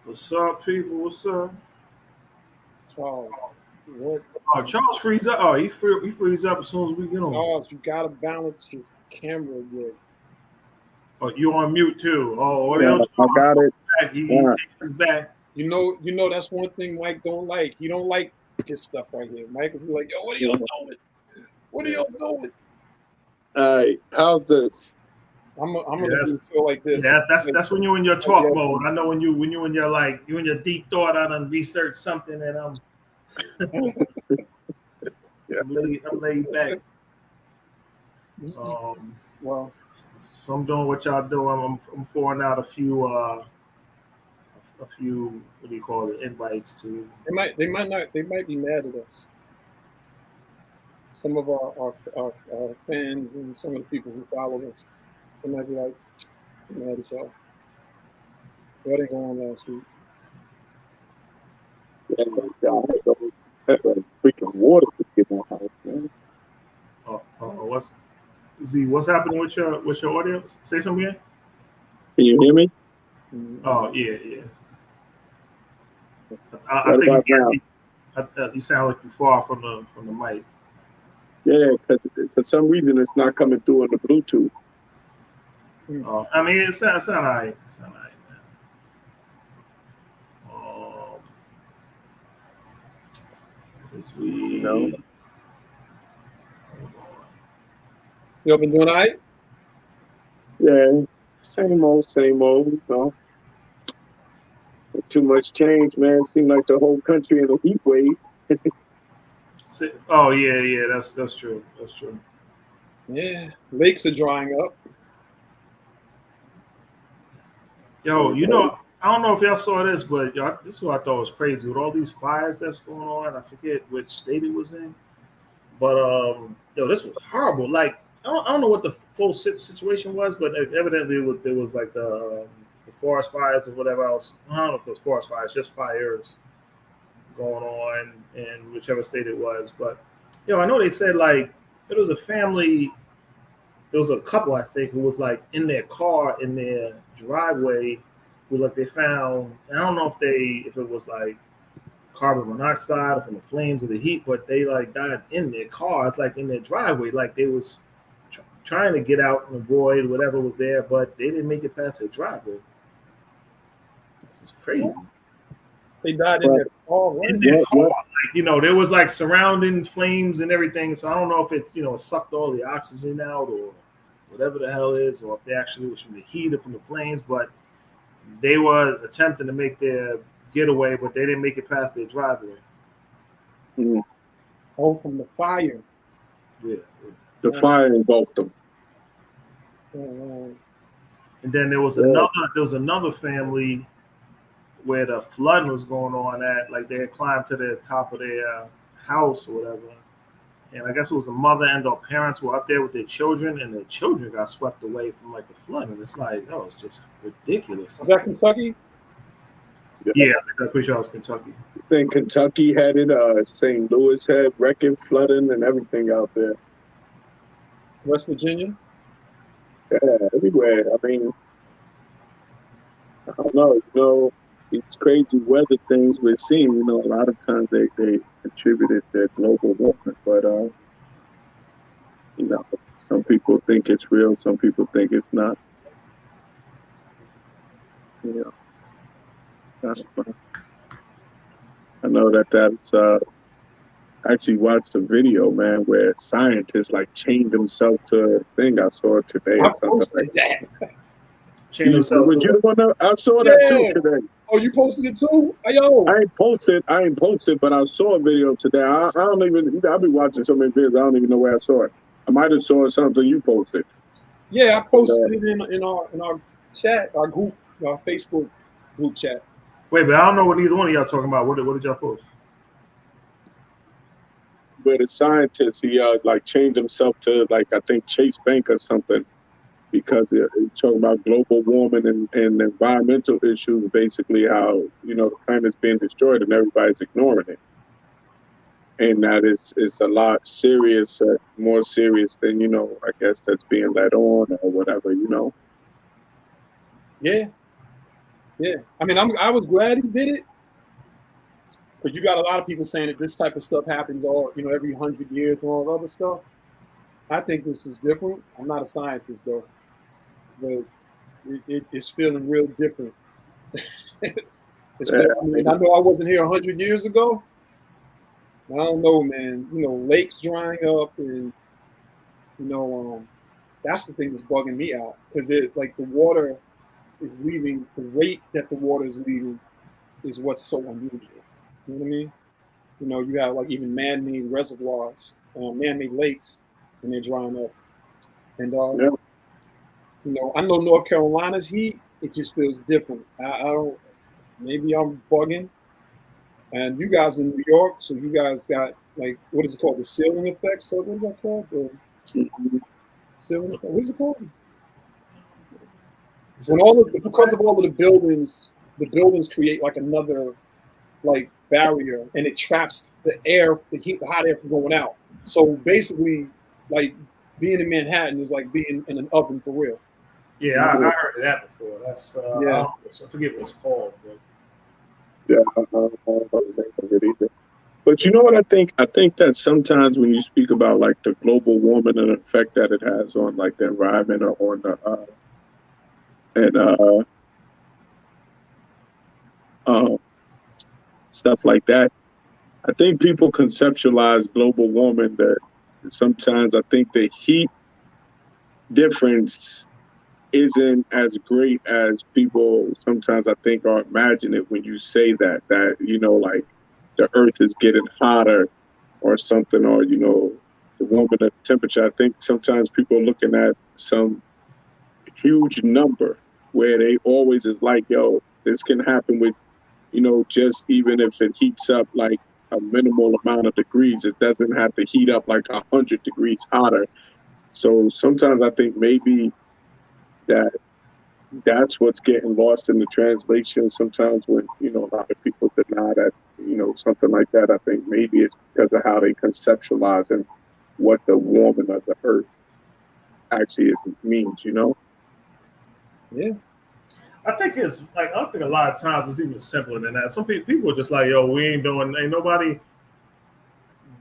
What's up, people? What's up? Charles, what? Oh, Charles frees up. Oh, he frees up as soon as we get on. Charles, you gotta balance your camera good. Oh, you on mute too. Oh, what Yeah, else? I got it. He Yeah. takes us back. You know that's one thing Mike don't like. He don't like this stuff right here. Mike will be like, "Yo, what are y'all doing? What are y'all doing?" All right, how's this? I'm gonna Yes. do a show like this. Yeah, that's when you're in your talk Yeah. mode. I know when you in your you in your deep thought. I done research something and I'm I'm laid back. Well, So I'm doing what y'all do. I'm throwing out a few what do you call it, invites to. they might be mad at us. Some of our fans and some of the people who follow us, they might be like, "I'm mad at y'all. What didn't go on last week?" Yeah, that's like freaking water to get my house, man. What's happening with your audio? Say something again. Can you hear me? Oh yeah. I What about think now? you sound like you're far from the mic. Yeah, because for some reason it's not coming through on the Bluetooth. I mean, it sounds all right. It sounds all right, man. This week, No. You been doing all right? Yeah, same old, you know. Too much change, man. Seemed like the whole country in a heat wave. Oh yeah, that's true. That's true. Yeah, lakes are drying up. Yo, I don't know if y'all saw this, but this is what I thought was crazy with all these fires that's going on. I forget which state it was in, but this was horrible. Like I don't know what the full situation was, but evidently there was like the forest fires or whatever else. I don't know if it was forest fires, just fires going on in whichever state it was. But I know they said like it was a family. There was a couple, I think, who was like in their car in their driveway, who like they found. I don't know if it was like carbon monoxide from the flames of the heat, but they like died in their car. It's like in their driveway, like they was trying to get out and avoid whatever was there, but they didn't make it past their driveway. It's crazy. They died in their car. In their car, like, there was like surrounding flames and everything. So I don't know if it's it sucked all the oxygen out or whatever the hell is, or if they actually was from the heat or from the flames, but they were attempting to make their getaway, but they didn't make it past their driveway. Mm-hmm. Oh, from the fire. Yeah. The fire engulfed them. And then there was another family where the flood was going on at, like they had climbed to the top of their house or whatever. And I guess it was a mother and her parents were up there with their children, and their children got swept away from like the flood. And it's like, it's just ridiculous. Is that Kentucky? Yeah, I'm pretty sure it was Kentucky. I think Kentucky had it. St. Louis had wrecking, flooding, and everything out there. West Virginia? Yeah, everywhere. I mean, I don't know. these crazy weather things we're seeing, you know, a lot of times they attributed to global warming, but you know, some people think it's real, some people think it's not. You know, I know that's I actually watched a video, man, where scientists like chained themselves to a thing. I saw it today I or something posted like that. that. Chain themselves. Was you the one that I saw that too Yeah. today? Oh, you posted it too? Yo. I ain't posted, but I saw a video today. I don't even. I'll be watching so many videos. I don't even know where I saw it. I might have saw something you posted. Yeah, I posted it in our chat, our group, our Facebook group chat. Wait, but I don't know what either one of y'all talking about. What did y'all post? Where the scientist, he like changed himself to like I think Chase Bank or something, because he's talking about global warming and environmental issues. Basically, how you know the planet's being destroyed and everybody's ignoring it. And that is a lot serious, more serious than, you know, I guess that's being let on or whatever, you know. Yeah. I mean, I was glad he did it, because you got a lot of people saying that this type of stuff happens every 100 years and all other stuff. I think this is different. I'm not a scientist though, but it's feeling real different. I know I wasn't here 100 years ago. I don't know, man. You know, lakes drying up, and that's the thing that's bugging me out, because like the water is leaving. The rate that the water is leaving is what's so unusual. You know what I mean? You know, you have like even man-made reservoirs, man-made lakes, and they're drying up. And I know North Carolina's heat. It just feels different. I don't. Maybe I'm bugging. And you guys in New York, so you guys got like, what is it called? The ceiling effect. So what is that called? The ceiling effect. What is it called? Because of all of the buildings create like another like barrier, and it traps the air, the heat, the hot air from going out. So basically, like being in Manhattan is like being in an oven for real. Yeah, I heard of that before. That's I forget what it's called. But. Yeah, I don't remember it either. But you know what I think? I think that sometimes when you speak about like the global warming and the effect that it has on like the environment or on the stuff like that, I think people conceptualize global warming that sometimes I think the heat difference isn't as great as people sometimes I think are imagining it when you say that you know, like the earth is getting hotter or something, or you know, the warming of the temperature. I think sometimes people are looking at some huge number where they always is like, yo, this can happen with, you know, just even if it heats up like a minimal amount of degrees, it doesn't have to heat up like 100 degrees hotter. So sometimes I think maybe that's what's getting lost in the translation. Sometimes when, you know, a lot of people deny that, you know, something like that, I think maybe it's because of how they conceptualize and what the warming of the earth actually means, you know? Yeah. I think a lot of times it's even simpler than that. Some people are just like, yo, ain't nobody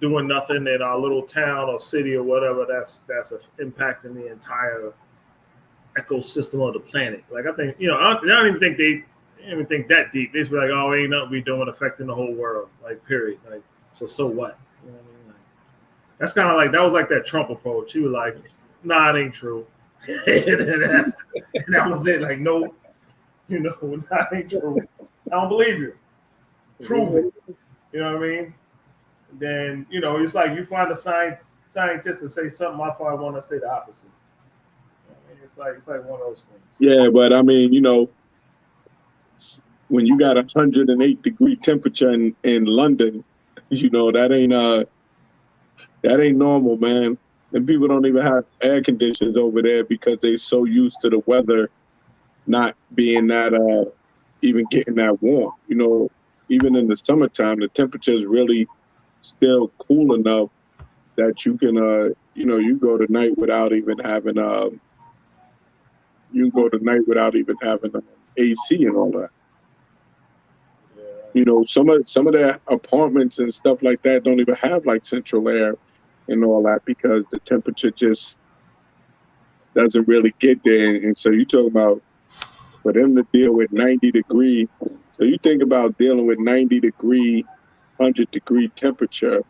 doing nothing in our little town or city or whatever that's impacting the entire ecosystem of the planet. Like I think, you know, I don't even think they even think that deep. They just be like, oh, ain't nothing we doing affecting the whole world. Like, period. Like, so what? You know what I mean? Like, that's kind of like that was like that Trump approach. He was like, nah, it ain't true. and that was it. Like, no, you know, that ain't true. I don't believe you. Prove it. You know what I mean? Then, you know, it's like you find a scientist and say something, I probably want to say the opposite. It's like one of those things. Yeah, but I mean, you know, when you got 108-degree temperature in London, you know, that ain't normal, man. And people don't even have air conditioners over there because they're so used to the weather not being that even getting that warm. You know, even in the summertime, the temperature is really still cool enough that you can you know, you go to night without even having AC and all that. You know, some of the apartments and stuff like that don't even have like central air and all that because the temperature just doesn't really get there. And so you talk about for them to deal with 90 degree. So you think about dealing with 90 degree, 100 degree temperature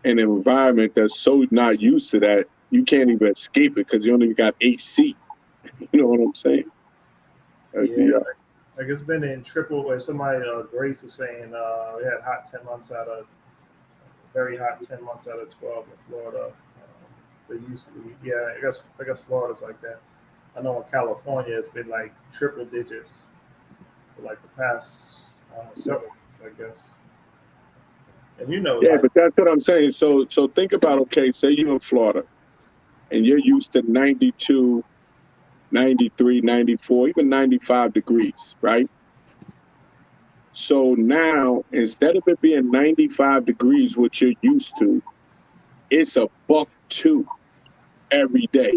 in an environment that's so not used to that, you can't even escape it because you only got AC. You know what I'm saying? Yeah. Like it's been in triple. Where somebody, Grace is saying, we had hot 10 months out of very hot 10 months out of 12 in Florida. They used to be, yeah. I guess Florida's like that. I know in California it's been like triple digits for like the past several months, I guess. And you know, Yeah, like, but that's what I'm saying. So think about, okay, say you're in Florida and you're used to 92, 93, 94, even 95 degrees, right? So now, instead of it being 95 degrees, what you're used to, it's a buck two every day.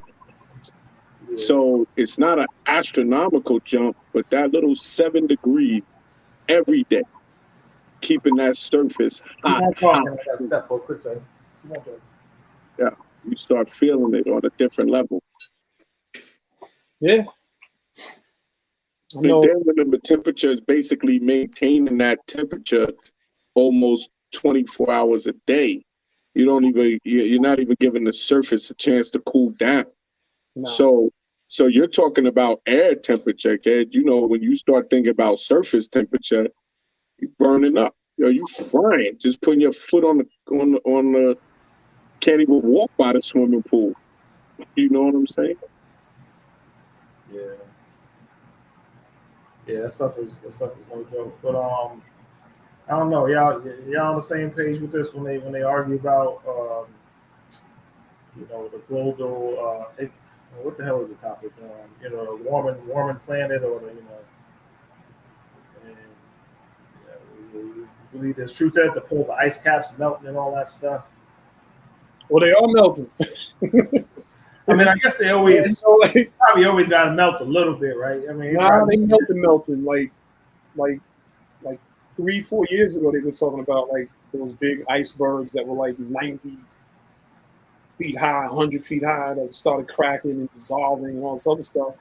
yeah, So it's not an astronomical jump, but that little 7 degrees every day, keeping that surface keep hot, on hot. talking. I got to step for a quick second. Keep on talking. Yeah, you start feeling it on a different level. Yeah. I And know. then remember, temperature is basically maintaining that temperature almost 24 hours a day. You're not even giving the surface a chance to cool down. No. So you're talking about air temperature, kid. You know, when you start thinking about surface temperature, you're burning up. You frying. Just putting your foot on the can't even walk by the swimming pool. You know what I'm saying? Yeah, yeah, that stuff is no joke. But I don't know. Y'all on the same page with this when they argue about the global what the hell is the topic? The warming planet or the and we believe there's truth there. The pole, the ice caps melting and all that stuff. Well, they are melting. I mean, I guess they always like, probably always got to melt a little bit, right? I mean, nah, they melting. Like 3-4 years ago, they were talking about like those big icebergs that were like 90 feet high, 100 feet high, that started cracking and dissolving and all this other stuff.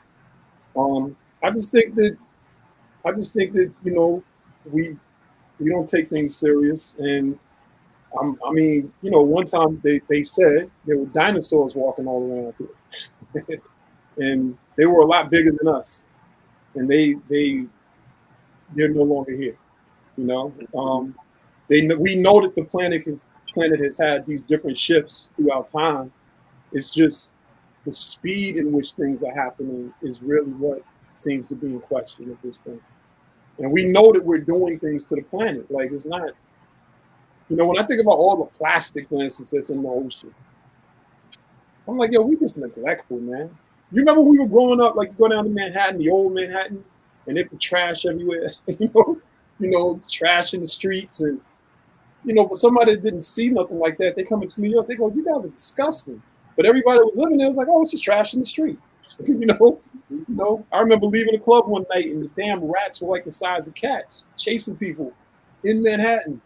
I just think that we don't take things serious. And I mean, one time they said there were dinosaurs walking all around here, and they were a lot bigger than us, and they're no longer here. You know, we know that the planet has had these different shifts throughout time. It's just the speed in which things are happening is really what seems to be in question at this point. And we know that we're doing things to the planet. Like, it's not, when I think about all the plastic, for instance, that's in the ocean, I'm like, yo, we just neglectful, man. You remember we were growing up, like, go down to Manhattan, the old Manhattan, and there was trash everywhere, trash in the streets. And, for somebody that didn't see nothing like that, they come into New York, they go, you guys are disgusting. But everybody that was living there was like, oh, it's just trash in the street. I remember leaving the club one night and the damn rats were like the size of cats chasing people in Manhattan.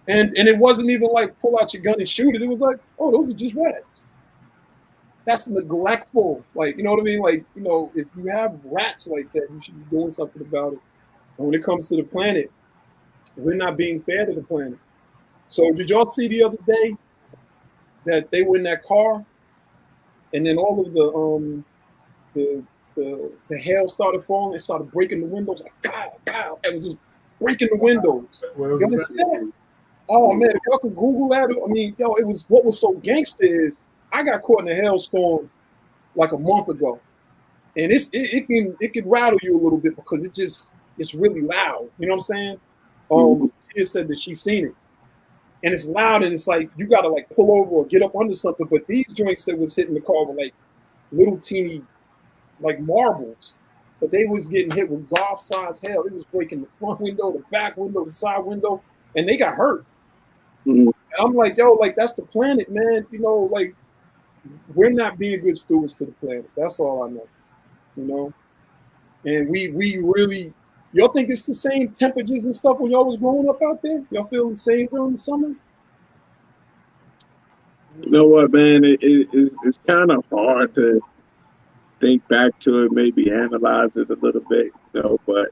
And it wasn't even like pull out your gun and shoot it. It was like, oh, those are just rats. That's neglectful. Like, you know what I mean? Like, if you have rats like that, you should be doing something about it. And when it comes to the planet, we're not being fair to the planet. So did y'all see the other day that they were in that car and then all of the hail started falling? It started breaking the windows like, God, it was just breaking the windows. You understand? Oh man, if y'all can Google that, I mean, it was what was so gangster is I got caught in a hailstorm like a month ago, and it can rattle you a little bit because it's really loud. You know what I'm saying? She just said that she's seen it, and it's loud, and it's like you gotta like pull over or get up under something. But these joints that was hitting the car were like little teeny like marbles, but they was getting hit with golf-sized hail. It was breaking the front window, the back window, the side window, and they got hurt. And I'm like, yo, like that's the planet, man. Like we're not being good stewards to the planet. That's all I know. And we really, Y'all think it's the same temperatures and stuff when y'all was growing up out there? Y'all feel the same during the summer? You know what, man? It's kind of hard to think back to it, maybe analyze it a little bit, you know, but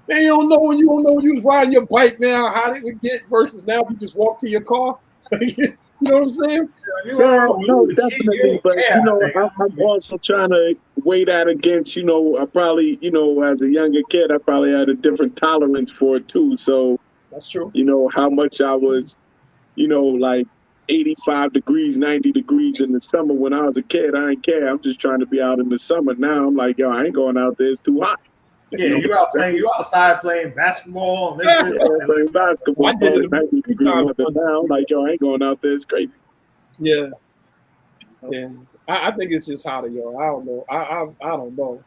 Man, you don't know when you was riding your bike, man, how hot it would get versus now if you just walk to your car. You know what I'm saying? no, definitely. But you know, I'm also trying to weigh that against, you know, I probably, you know, as a younger kid, I probably had a different tolerance for it too. So That's true. you know, how much I was, you know, like 85 degrees, 90 degrees in the summer when I was a kid. I didn't care. I'm just trying to be out in the summer. Now I'm like, yo, I ain't going out there. It's too hot. Yeah, you outside playing basketball. Yeah, playing basketball. I did it 90 degree weather now. I'm like, yo, I ain't going out there. It's crazy. Yeah. Yeah. I think it's just hotter, yo. I don't know. I don't know.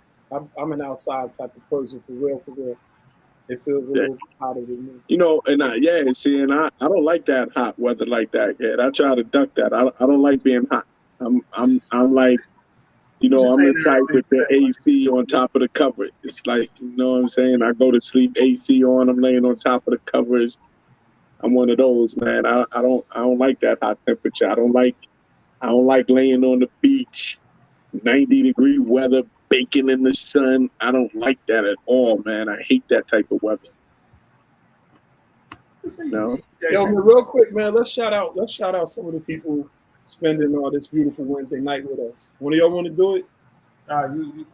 I'm an outside type of person for real, for real. It feels a little hotter than me. You know, and I don't like that hot weather like that. Yeah, I try to duck that. I don't like being hot. I'm like, you know, I'm the type with the AC on top of the cover. It's like, you know what I'm saying? I go to sleep, AC on, I'm laying on top of the covers. I'm one of those, man. I don't like that hot temperature. I don't like laying on the beach, 90-degree weather, baking in the sun. I don't like that at all, man. I hate that type of weather. No. Yo, man, real quick, man, let's shout out some of the people spending this beautiful Wednesday night with us. One of y'all want to do it? You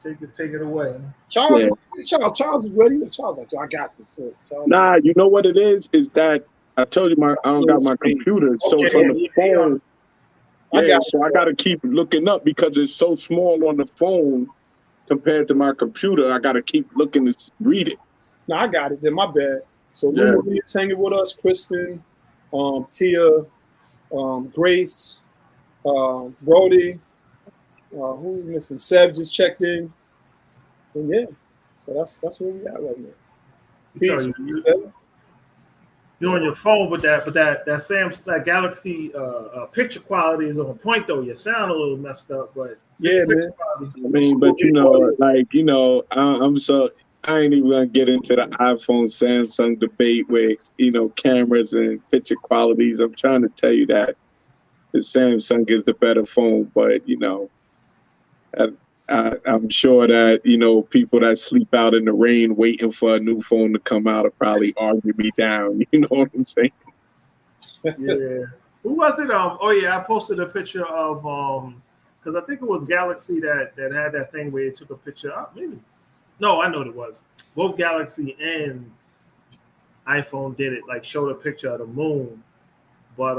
take it away. Charles is ready. Charles like, yo, I got this. Nah, you know what it is? Is that I told you I don't got my computer, so from the phone. So I got to keep looking up because it's so small on the phone compared to my computer. I got to keep looking to read it. No, I got it. Then my bad. So Lou Maria's hanging with us, Kristen, Tia, Grace, Brody. Who we missing? Seb just checked in. And yeah, so that's where we at right now. Peace, Seb. You're on your phone with that Samsung, that Galaxy picture quality is on point though. You sound a little messed up, but yeah, man. I mean, but you know, like, you know, I ain't even gonna get into the iPhone Samsung debate with, you know, cameras and picture qualities. I'm trying to tell you that the Samsung is the better phone, but you know, I'm sure that, you know, people that sleep out in the rain waiting for a new phone to come out will probably argue me down. You know what I'm saying? Yeah. Who was it? I posted a picture of because I think it was Galaxy that had that thing where it took a picture. No, I know what it was. Both Galaxy and iPhone did it, like showed a picture of the moon. But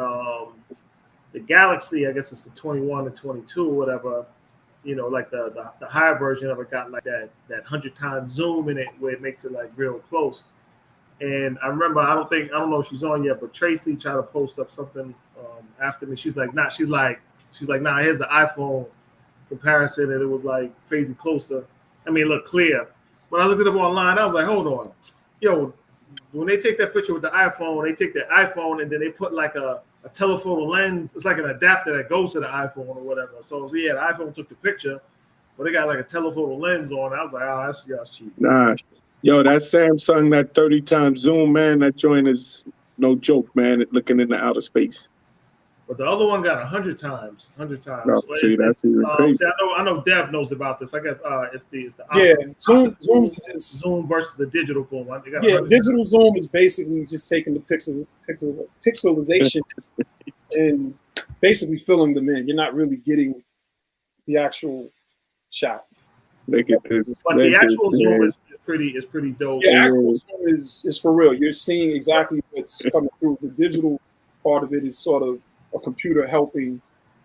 the Galaxy, I guess it's the 21 and 22 or whatever. You know, like the higher version of it got like that 100 times zoom in it where it makes it like real close. And I remember, I don't know if she's on yet, but Tracy tried to post up something after me. She's like, nah, here's the iPhone comparison, and it was like crazy closer. I mean, it looked clear. When I looked it up online, I was like, hold on. Yo, when they take that picture with the iPhone, they take the iPhone and then they put like a telephoto lens. It's like an adapter that goes to the iPhone or whatever. So yeah, the iPhone took the picture, but they got like a telephoto lens on. I was like, oh, that's cheap. Nah. Yo, that Samsung, that 30 times zoom, man, that joint is no joke, man. Looking into outer space. But the other one got 100 times. No, see, that's even crazy. See, I know Dev knows about this. I guess it's the zoom versus the digital phone. Digital zoom is basically just taking the pixelization and basically filling them in. You're not really getting the actual shot. Look at this. But the actual zoom is pretty dope. Yeah, actual zoom is for real. You're seeing exactly what's coming through. The digital part of it is sort of a computer helping,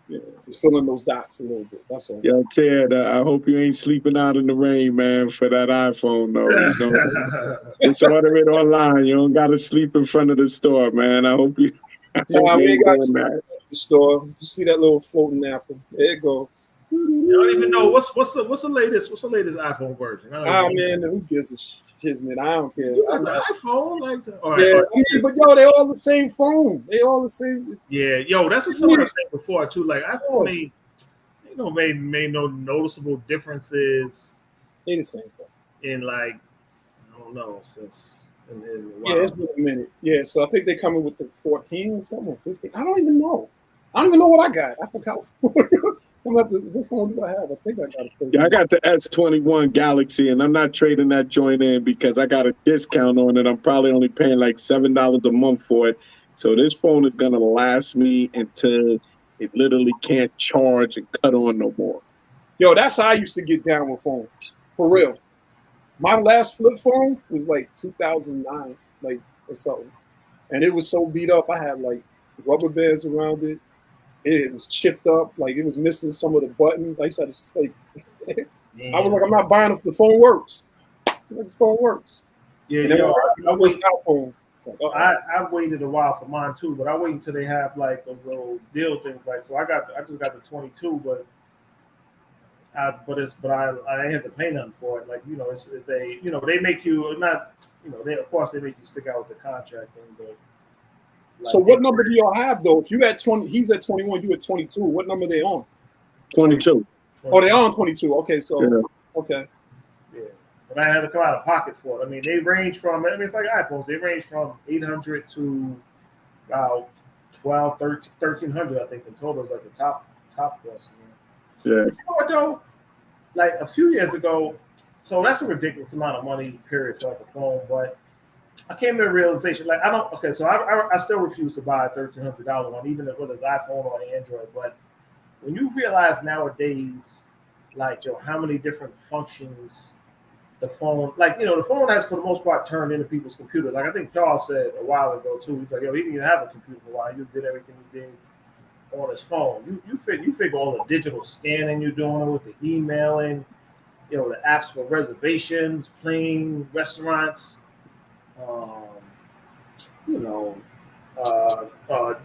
you know, fill in those dots a little bit. That's all. Yo, Ted, I hope you ain't sleeping out in the rain, man, for that iPhone, though. You know? Just order it online. You don't got to sleep in front of the store, man. I hope you. We ain't got to sleep in the store. You see that little floating apple? There it goes. You don't even know what's the latest iPhone version. Man, who gives a shiznit? I don't care. The iPhone, but yo, they all the same phone. They all the same. Yeah, yo, that's what someone was saying before too. Like iPhone made no noticeable differences. They the same phone. In like don't know since in a Yeah, while. it's been a minute. Yeah, so I think they coming with the 14 or something, or 15. I don't even know. I don't even know what I got. I forgot. What phone do I have? I think I got a 13. Yeah, I got the S21 Galaxy, and I'm not trading that joint in because I got a discount on it. I'm probably only paying like $7 a month for it. So this phone is gonna last me until it literally can't charge and cut on no more. Yo, that's how I used to get down with phones. For real. My last flip phone was like 2009, like or something. And it was so beat up. I had like rubber bands around it. It was chipped up, like it was missing some of the buttons. I used to have to like, I was like, I'm not buying it. The phone works. Like, the phone works. Yeah, And then yo, I was out phone. It's like, I waited a while for mine too, but I wait until they have like those little deal things. Like, so I just got the 22, but I ain't have to pay nothing for it. Like, it's they they make you not they of course they make you stick out with the contract thing, but like, so what number do y'all have though? If you at 20, he's at 21, you at 22. What number they on? 22. Oh, they on 22. Okay, so Yeah. okay. Yeah, but I had to come out of pocket for it. I mean, they range from it's like iPhones. They range from 800 to about 12, 1300. I think in total is like the top cost. Yeah. But you know what though? Like a few years ago, so that's a ridiculous amount of money, period, for like a phone. But I came to the realization, like I don't. Okay, so I still refuse to buy a $1,300 one, even whether it's iPhone or Android. But when you realize nowadays, like how many different functions the phone, like the phone has for the most part turned into people's computers. Like I think Charles said a while ago too. He's like, he didn't even have a computer for a while. He just did everything he did on his phone. You figure all the digital scanning you're doing with the emailing, the apps for reservations, plane, restaurants, um, you know,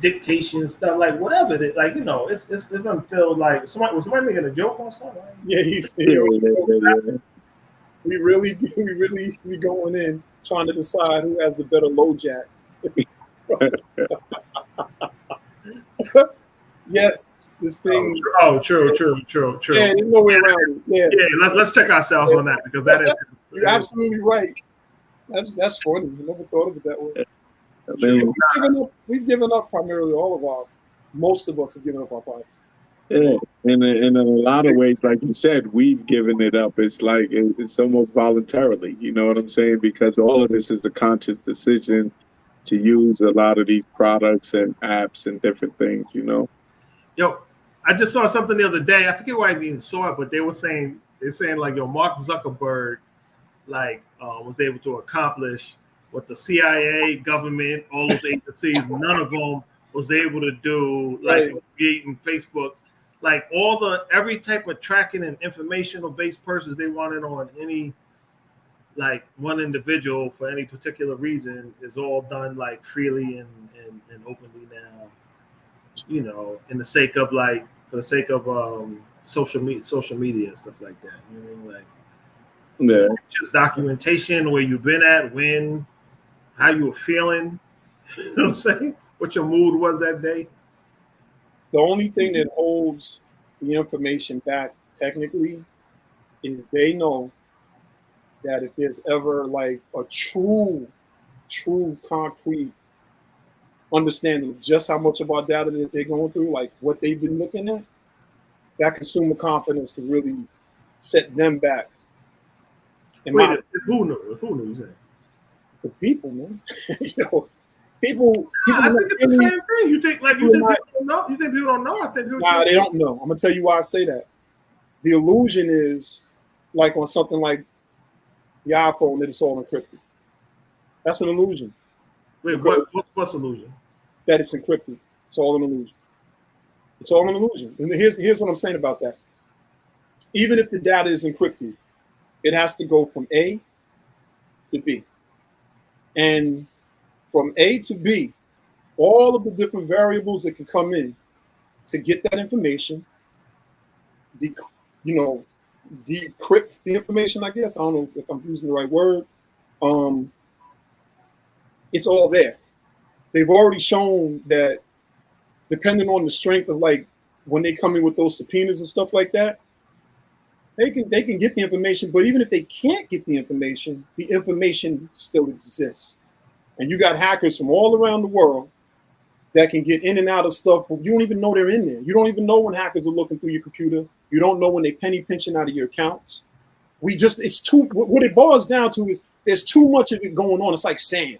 dictation stuff, like whatever. Like it's unfilled. Like was somebody making a joke on something? Yeah, he's Yeah. we really be going in trying to decide who has the better low jack. Yes, this thing. True. Yeah, there's no way around it. Yeah, Yeah, let's check ourselves on that because that is. You're absolutely right. That's funny. I never thought of it that way. I mean, We've given up primarily most of us have given up our bodies. yeah. And in a lot of ways, like you said, we've given it up. It's like it's almost voluntarily. You know what I'm saying? Because all of this is a conscious decision to use a lot of these products and apps and different things. Yo, I just saw something the other day. I forget where I even saw it, but they're saying like Mark Zuckerberg like was able to accomplish what the CIA, government, all those agencies, none of them was able to do, like creating Facebook, like every type of tracking and informational based purposes they wanted on any like one individual for any particular reason is all done like freely and openly now. In the sake of for the sake of social media and stuff like that. You know what I mean? Like, Yeah. just documentation, where you've been at, when, how you were feeling. You know what I'm saying? What your mood was that day. The only thing that holds the information back technically is they know that if there's ever like a true concrete understanding of just how much of our data that they're going through, like what they've been looking at, that consumer confidence could really set them back. Wait, if who knew? The people, man. People. I think it's the same thing. You think people don't know? You think people don't know? I think they don't know. I'm gonna tell you why I say that. The illusion is like on something like the iPhone that it's all encrypted. That's an illusion. Wait, what's illusion? That it's encrypted. It's all an illusion. It's all an illusion. And here's what I'm saying about that. Even if the data is encrypted, it has to go from A to B. And from A to B, all of the different variables that can come in to get that information, decrypt the information, I guess. I don't know if I'm using the right word. It's all there. They've already shown that depending on the strength of like when they come in with those subpoenas and stuff like that, They can get the information, but even if they can't get the information still exists. And you got hackers from all around the world that can get in and out of stuff, but you don't even know they're in there. You don't even know when hackers are looking through your computer. You don't know when they penny pinching out of your accounts. It's too, what it boils down to is there's too much of it going on. It's like sand.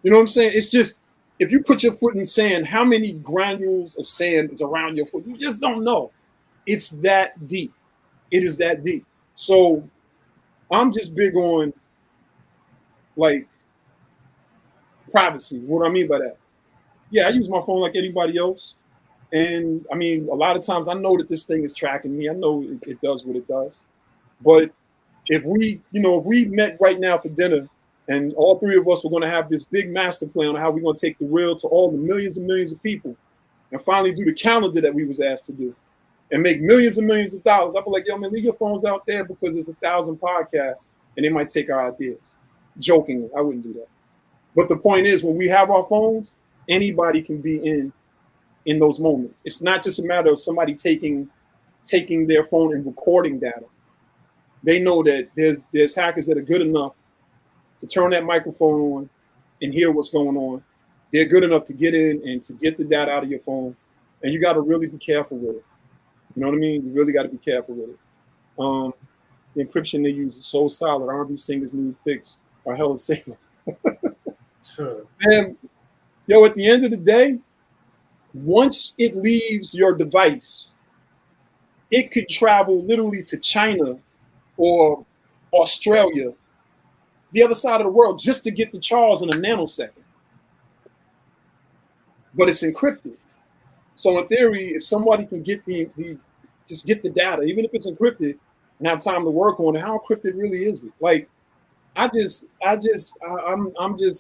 You know what I'm saying? It's just, if you put your foot in sand, how many granules of sand is around your foot? You just don't know. It's that deep. It is that deep. So I'm just big on like privacy. What do I mean by that? Yeah, I use my phone like anybody else. And I mean, a lot of times I know that this thing is tracking me. I know it does what it does. But if we met right now for dinner and all three of us were going to have this big master plan on how we're going to take the real to all the millions and millions of people and finally do the calendar that we was asked to do and make millions and millions of dollars, I'd be like, yo, man, leave your phones out there because there's 1,000 podcasts and they might take our ideas. Jokingly, I wouldn't do that. But the point is, when we have our phones, anybody can be in those moments. It's not just a matter of somebody taking their phone and recording data. They know that there's hackers that are good enough to turn that microphone on and hear what's going on. They're good enough to get in and to get the data out of your phone. And you got to really be careful with it. You know what I mean? You really got to be careful with it. The encryption they use is so solid. R&B singers need fix are hella safe. Sure. And yo, at the end of the day, once it leaves your device, it could travel literally to China or Australia, the other side of the world, just to get to Charles in a nanosecond. But it's encrypted. So in theory, if somebody can get just get the data, even if it's encrypted, and have time to work on it, how encrypted really is it? Like, I'm just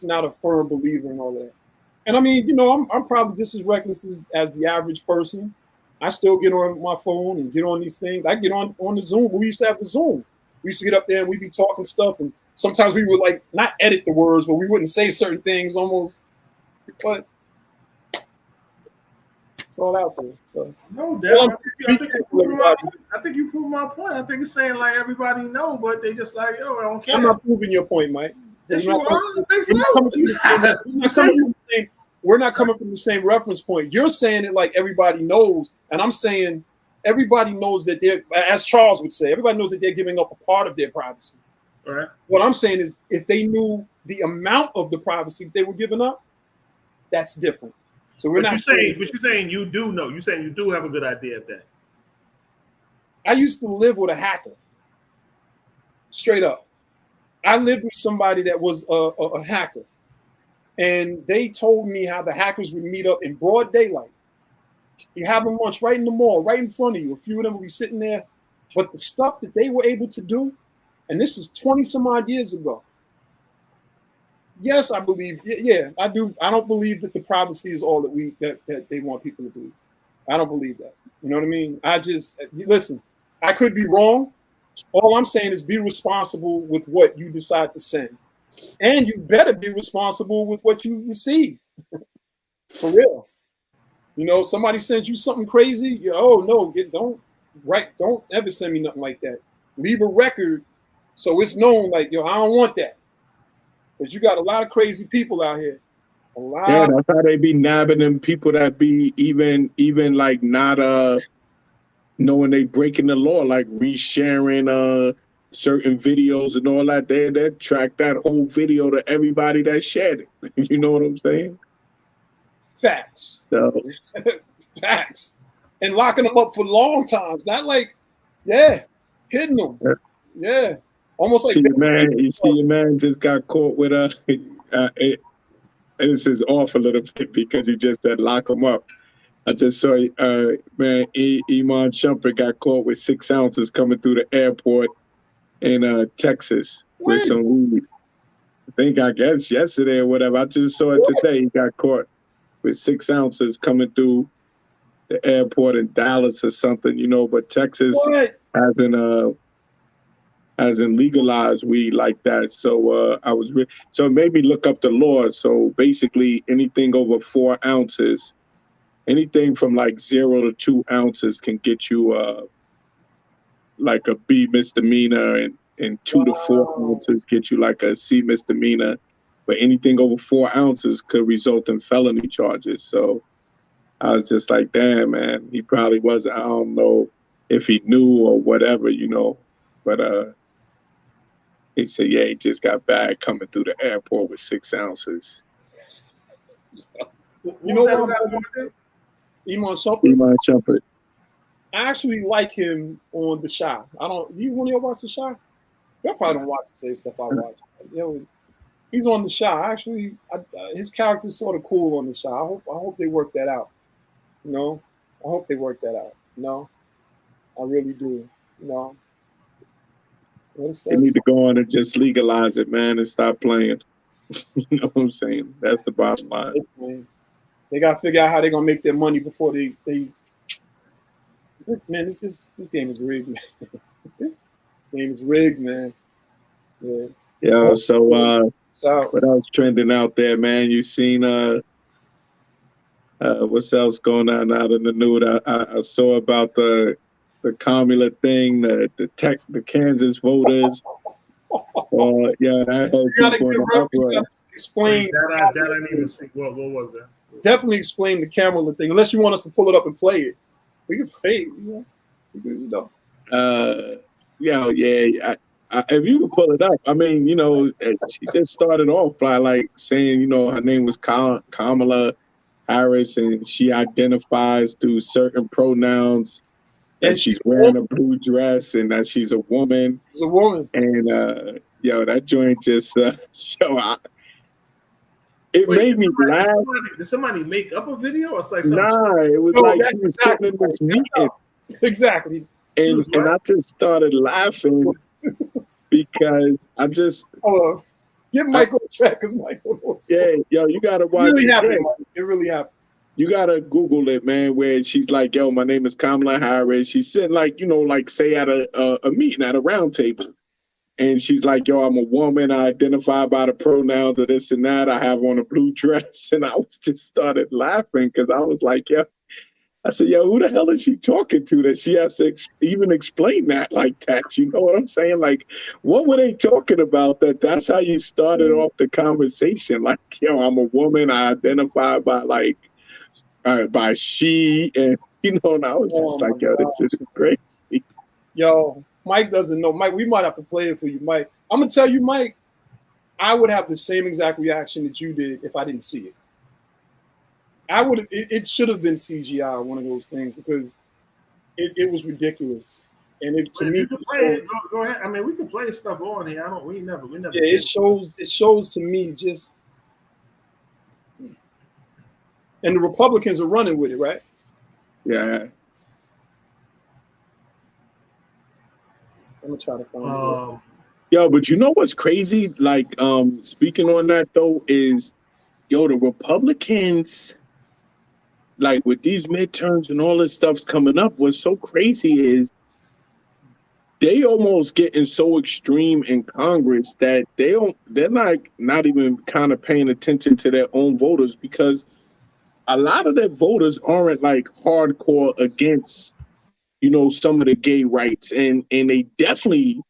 not a firm believer in all that. And I mean, I'm probably just as reckless as the average person. I still get on my phone and get on these things. I get on the Zoom. We used to have the Zoom. We used to get up there and we'd be talking stuff. And sometimes we would like not edit the words, but we wouldn't say certain things almost. But it's all out there. So no doubt. I think you proved my point. I think it's saying like everybody know, but they just like, yo, I don't care. I'm not proving your point, Mike. Yes, you are. I think so. We're not coming from the same reference point. You're saying it like everybody knows, and I'm saying everybody knows that they're, as Charles would say, everybody knows that they're giving up a part of their privacy. All right. What I'm saying is, if they knew the amount of the privacy they were giving up, that's different. So we're not saying. But you're saying you do know. You're saying you do have a good idea of that. I used to live with a hacker. Straight up, I lived with somebody that was a hacker. And they told me how the hackers would meet up in broad daylight. You have them lunch right in the mall, right in front of you. A few of them would be sitting there. But the stuff that they were able to do, and this is 20 some odd years ago. Yes, I believe. Yeah, I do. I don't believe that the privacy is all that they want people to believe. I don't believe that. You know what I mean? Listen, I could be wrong. All I'm saying is be responsible with what you decide to send. And you better be responsible with what you receive. For real. Somebody sends you something crazy, don't ever send me nothing like that. Leave a record so it's known, like, I don't want that. Because you got a lot of crazy people out here. Yeah, that's how they be nabbing them people that be even like not knowing they breaking the law, like resharing certain videos and all that. They track that whole video to everybody that shared it. You know what I'm saying? Facts. So. Facts. And locking them up for long times. Not like, hitting them. Yeah. Almost like you see your man just got caught with this is off a little bit because you just said lock him up. I just saw Iman Shumpert got caught with 6 ounces coming through the airport in Texas with some weed. I guess yesterday or whatever. I just saw it today. He got caught with 6 ounces coming through the airport in Dallas or something, but Texas hasn't legalized weed like that. So so it made me look up the law. So basically anything over 4 ounces, anything from like 0 to 2 ounces can get you like a B misdemeanor, and 2 to 4 ounces get you like a C misdemeanor, but anything over 4 ounces could result in felony charges. So I was just like, damn, man, he probably wasn't. I don't know if he knew or whatever, but he said, yeah, he just got back coming through the airport with 6 ounces. You know what? Iman Shumpert. Iman Shumpert. I actually like him on The Chi. You want to watch The Chi? Y'all probably don't watch the same stuff I watch. He's on The Chi. Actually, his character's sort of cool on The Chi. I hope they work that out. I hope they work that out. I really do. They need to go on and just legalize it, man, and stop playing. You know what I'm saying? That's the bottom line. They got to figure out how they're gonna make their money before they. This game is rigged, man. This game is rigged, man. Yeah. Yeah. So what else trending out there, man? You seen what's else going on out in the news? I saw about the Kamala thing, the Kansas voters. Yeah, that had people in the uproar. Explain. That I didn't even see. What was that? Definitely explain the Kamala thing, unless you want us to pull it up and play it. We can play it, Yeah. If you can pull it up, I mean, she just started off by like saying, her name was Kamala Harris, and she identifies through certain pronouns. And she's wearing a blue dress, and that she's a woman. She's a woman. And that joint just it made me laugh. Did somebody make up a video or like something? Nah, it was like she was sitting in this meeting. Exactly. And I just started laughing because I just get Mike on track because Mike don't know. Yeah, you gotta watch it. It really happened. You gotta Google it, man, where she's like, yo, my name is Kamala Harris. She's sitting like, say at a meeting at a round table. And she's like, yo, I'm a woman. I identify by the pronouns of this and that. I have on a blue dress. And I just started laughing because I was like, I said, who the hell is she talking to that she has to even explain that like that? You know what I'm saying? Like, what were they talking about that's how you started off the conversation? Like, I'm a woman. I identify by by she, and and I was just like, this is crazy. Yo, Mike doesn't know. Mike, we might have to play it for you, Mike. I'm gonna tell you, Mike, I would have the same exact reaction that you did if I didn't see it. It should have been CGI, one of those things, because it was ridiculous. And to me, go ahead. I mean, we can play stuff on here. We never. Yeah, it shows to me just. And the Republicans are running with it, right? Yeah. I'm gonna try to find it. Yo, but you know what's crazy? Like, speaking on that though, is the Republicans, like with these midterms and all this stuff's coming up, what's so crazy is they almost getting so extreme in Congress that they're not even kind of paying attention to their own voters, because a lot of their voters aren't like hardcore against, some of the gay rights, and they definitely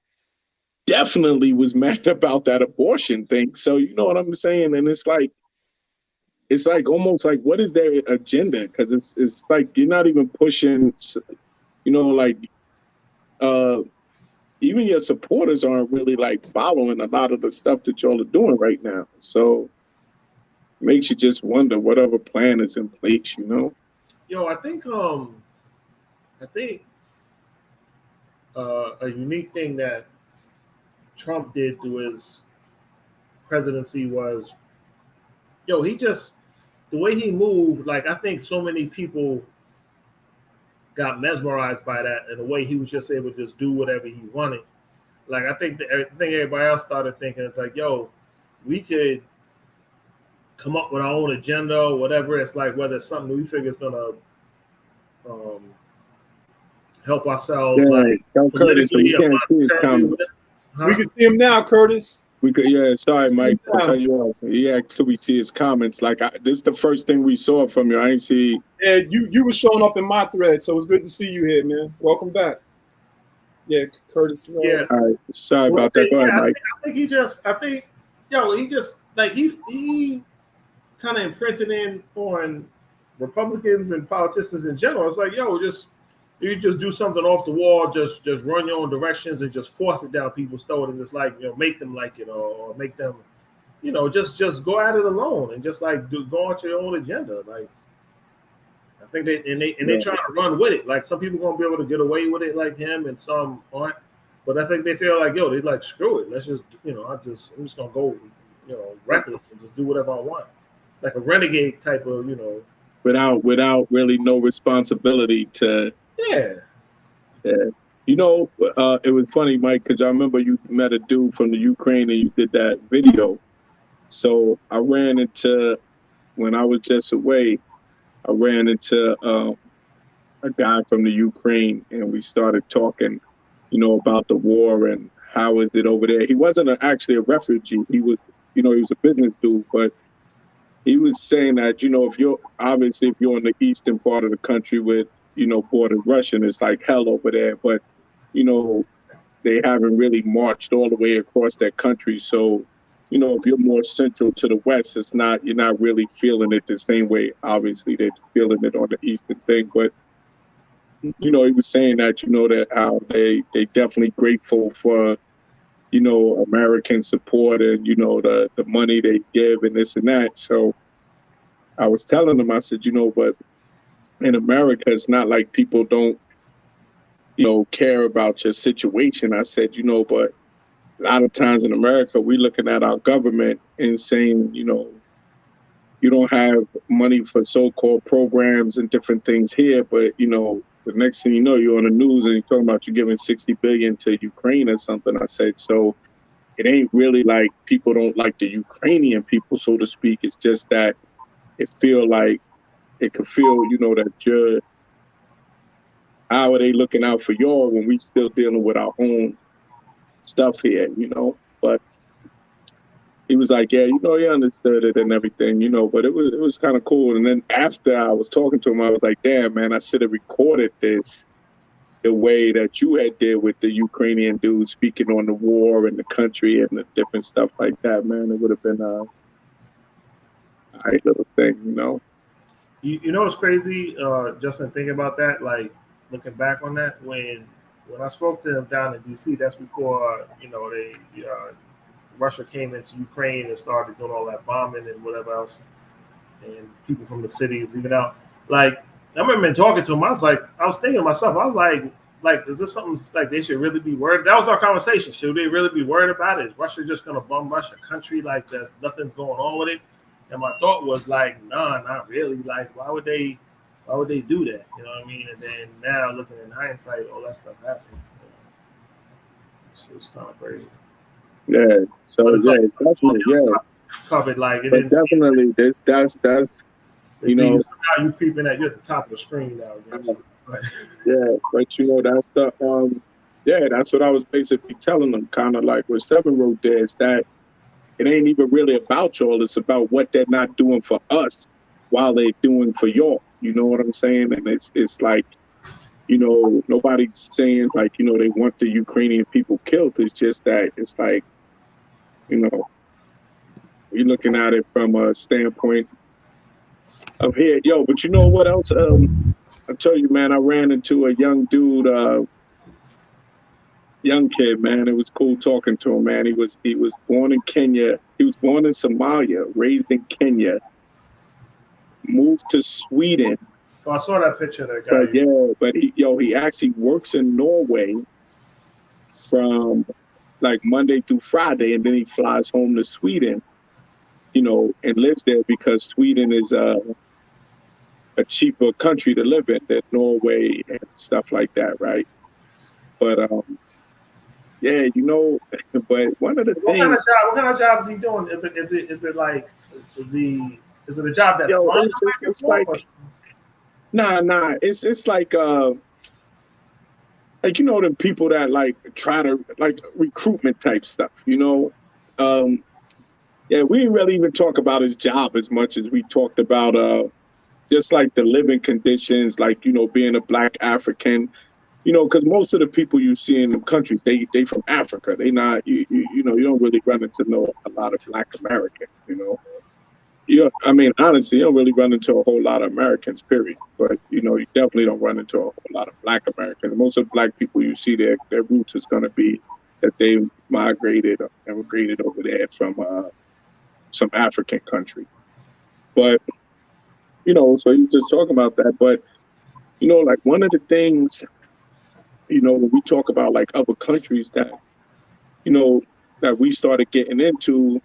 was mad about that abortion thing. So you know what I'm saying? And it's like almost like, what is their agenda? Because it's like you're not even pushing, even your supporters aren't really like following a lot of the stuff that y'all are doing right now. So makes you just wonder what other plan is in place, Yo, I think a unique thing that Trump did through his presidency was, he just, the way he moved, like I think so many people got mesmerized by that, and the way he was just able to just do whatever he wanted. Like I think everybody else started thinking, it's like, we could come up with our own agenda or whatever. It's like, whether it's something we figure is gonna help ourselves. Yeah, like Curtis, we can't see his comments. We can see him now, Curtis. We could, sorry, Mike. I'll tell you what. Yeah, till we see his comments. Like this is the first thing we saw from you. I ain't see. Yeah, you were showing up in my thread, so it's good to see you here, man. Welcome back. Yeah, Curtis. Yeah. All right, sorry Well, about that. Go ahead, yeah, Mike. I think he just like he kind of imprinted in on Republicans and politicians in general. It's like, yo, just you just do something off the wall, just run your own directions and just force it down people's throat and just like make them like it or make them just go at it alone and just like go on to your own agenda. Like I think they Yeah. trying to run with it. Like some people gonna be able to get away with it like him and some aren't. But I think they feel like they like screw it. Let's just I'm just gonna go reckless and just do whatever I want. Like a renegade type of Without really no responsibility to. yeah. It was funny, Mike, because I remember you met a dude from the Ukraine and you did that video. So I ran into, when I was just away, I ran into a guy from the Ukraine and we started talking, about the war and how is it over there. He wasn't actually a refugee. He was, he was a business dude, but he was saying that, if you're in the eastern part of the country with, border Russian, it's like hell over there. But, they haven't really marched all the way across that country. So, if you're more central to the West, you're not really feeling it the same way. Obviously, they're feeling it on the eastern thing. But, he was saying that, that how they definitely grateful for, American support and, the money they give and this and that. So I was telling them, I said, but in America, it's not like people don't, care about your situation. I said, but a lot of times in America, we're looking at our government and saying, you don't have money for so-called programs and different things here, but, the next thing you know, you're on the news and you're talking about you giving $60 billion to Ukraine or something. I said, so it ain't really like people don't like the Ukrainian people, so to speak. It's just that it could feel, that you're, how are they looking out for y'all when we still dealing with our own stuff here, But he was like, yeah, he understood it and everything, but it was kind of cool. And then after I was talking to him, I was like, damn, man, I should have recorded this the way that you had did with the Ukrainian dude speaking on the war and the country and the different stuff like that, man. It would have been a nice little thing, You know what's crazy, Justin, thinking about that, like looking back on that, when I spoke to him down in DC, that's before Russia came into Ukraine and started doing all that bombing and whatever else, and people from the cities leaving out. Like I remember talking to him, I was thinking to myself, I was like, is this something like they should really be worried? That was our conversation. Should they really be worried about it? Is Russia just going to bomb Russia country like that? Nothing's going on with it. And my thought was like, nah, not really. Like, why would they do that? You know what I mean? And then now looking in hindsight, all that stuff happened. It's kind of crazy. Yeah. So yeah, definitely, yeah. Covered like it. But definitely, that's now you creeping at you at the top of the screen now. Yeah, but that's the that's what I was basically telling them. Kind of like what Seven wrote there is that it ain't even really about y'all. It's about what they're not doing for us while they're doing for y'all. You know what I'm saying? And it's like, nobody's saying like, they want the Ukrainian people killed. It's just that it's like, we're looking at it from a standpoint of here. Yo, but you know what else? I tell you, man, I ran into a young dude, young kid, man. It was cool talking to him, man. He was born in Kenya. He was born in Somalia, raised in Kenya, moved to Sweden. Oh, I saw that picture of that guy. But he actually works in Norway from like Monday through Friday, and then he flies home to Sweden, and lives there because Sweden is a cheaper country to live in than Norway and stuff like that, right? But yeah, but one of the things. What kind of job is he doing? Is it a job that it's like nah. It's like the people that like try to like recruitment type stuff, Yeah, we didn't really even talk about his job as much as we talked about just like the living conditions, like being a Black African, you know, because most of the people you see in them countries, they from Africa. They not you know, you don't really run into a lot of Black Americans. You know, I mean, honestly, you don't really run into a whole lot of Americans, period. But you know, you definitely don't run into a whole lot of Black Americans. Most of the Black people you see, their roots is going to be that they migrated or immigrated over there from some African country. But you know, so you just talk about that. But you know, like one of the things, you know, when we talk about like other countries that, you know, that we started getting into,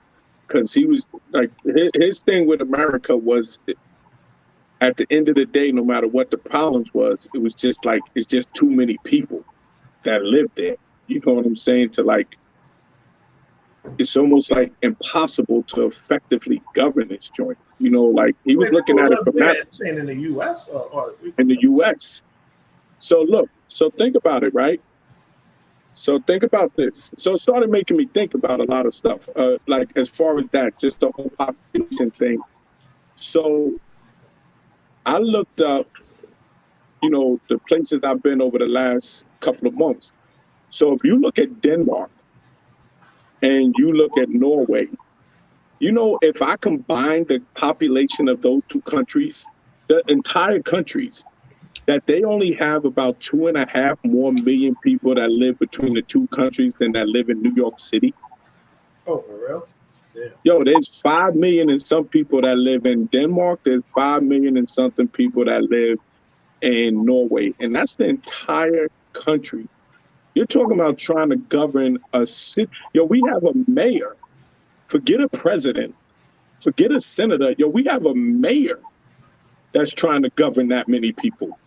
because he was like, his thing with America was at the end of the day, no matter what the problems was, it was just like, it's just too many people that live there. You know what I'm saying? To like, it's almost like impossible to effectively govern this joint. You know, like he was looking at it from that. Saying in the U.S. or in the U.S. So look, so think about it, right? So think about this. So it started making me think about a lot of stuff, like as far as that, just the whole population thing. So I looked up, you know, the places I've been over the last couple of months. So if you look at Denmark and you look at Norway, you know, if I combine the population of those two countries, the entire countries, that they only have about 2.5 more million people that live between the two countries than that live in New York City. Oh, for real? Yeah. Yo, there's 5 million and some people that live in Denmark. There's 5 million and something people that live in Norway. And that's the entire country. You're talking about trying to govern a city. Yo, we have a mayor. Forget a president. Forget a senator. Yo, we have a mayor that's trying to govern that many people.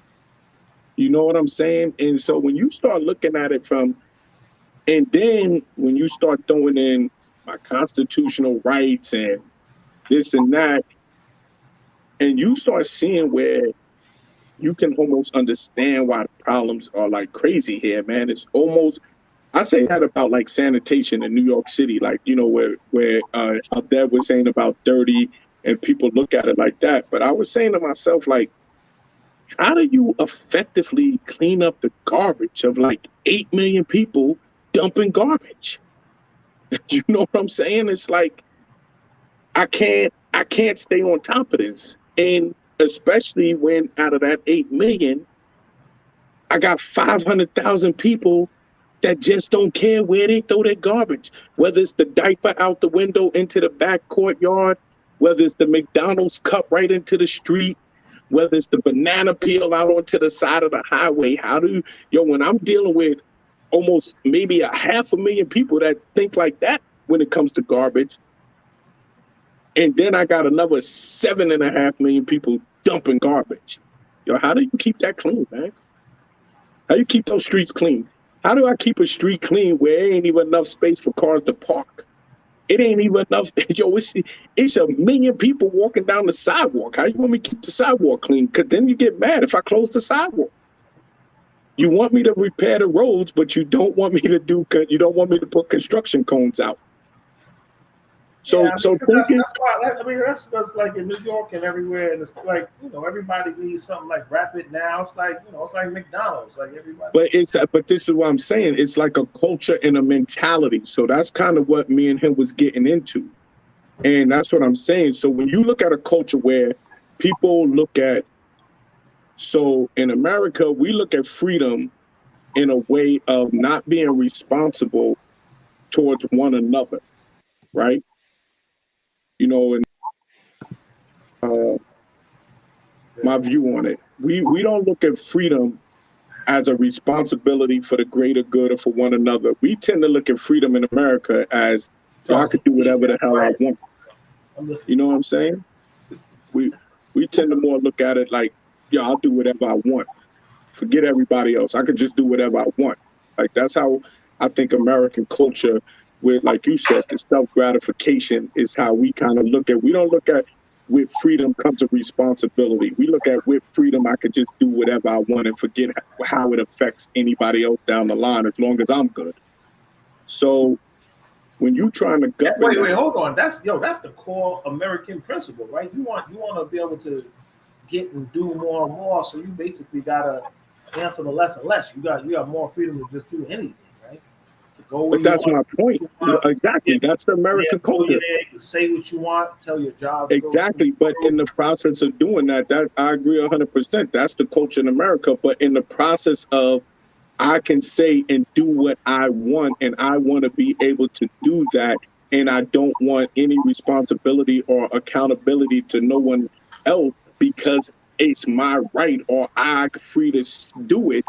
You know what I'm saying? And so when you start looking at it from, and then when you start throwing in my constitutional rights and this and that, and you start seeing where you can almost understand why the problems are like crazy here, man. It's almost, I say that about like sanitation in New York City, like, you know, where Deb was saying about dirty and people look at it like that. But I was saying to myself, like, how do you effectively clean up the garbage of like 8 million people dumping garbage? You know what I'm saying? It's like, I can't stay on top of this. And especially when out of that 8 million, I got 500,000 people that just don't care where they throw their garbage, whether it's the diaper out the window into the back courtyard, whether it's the McDonald's cup right into the street, whether it's the banana peel out onto the side of the highway. How do you, when I'm dealing with almost maybe 500,000 people that think like that when it comes to garbage, and then I got another 7.5 million people dumping garbage. Yo, how do you keep that clean, man? How do you keep those streets clean? How do I keep a street clean where there ain't even enough space for cars to park? It ain't even enough. Yo, it's 1 million people walking down the sidewalk. How you want me to keep the sidewalk clean? Because then you get mad if I close the sidewalk. You want me to repair the roads, but you don't want me to put construction cones out. So, yeah, I mean, thinking, that's why. I mean, that's like in New York and everywhere, and it's like, you know, everybody needs something like Rapid now. It's like, you know, it's like McDonald's, like everybody. But this is what I'm saying. It's like a culture and a mentality. So that's kind of what me and him was getting into, and that's what I'm saying. So when you look at a culture where people look at, so in America we look at freedom in a way of not being responsible towards one another, right? You know, and my view on it, we don't look at freedom as a responsibility for the greater good or for one another. We tend to look at freedom in America as, I could do whatever the hell I want. You know what I'm saying? We tend to more look at it like, yeah, I'll do whatever I want. Forget everybody else. I could just do whatever I want. Like, that's how I think American culture, with, like you said, the self-gratification is how we kind of look at. We don't look at with freedom comes a responsibility. We look at with freedom, I could just do whatever I want and forget how it affects anybody else down the line as long as I'm good. So when you trying to govern, wait, hold on. That's the core American principle, right? You want to be able to get and do more and more. So you basically gotta answer the less and less. You got more freedom to just do anything, right? To go where But you that's want. my point. You want. Exactly. That's the American culture. You can say what you want, tell your job. Exactly. But in the process of doing that, I agree 100%. That's the culture in America. But in the process of I can say and do what I want, and I want to be able to do that, and I don't want any responsibility or accountability to no one else because it's my right or I'm free to do it.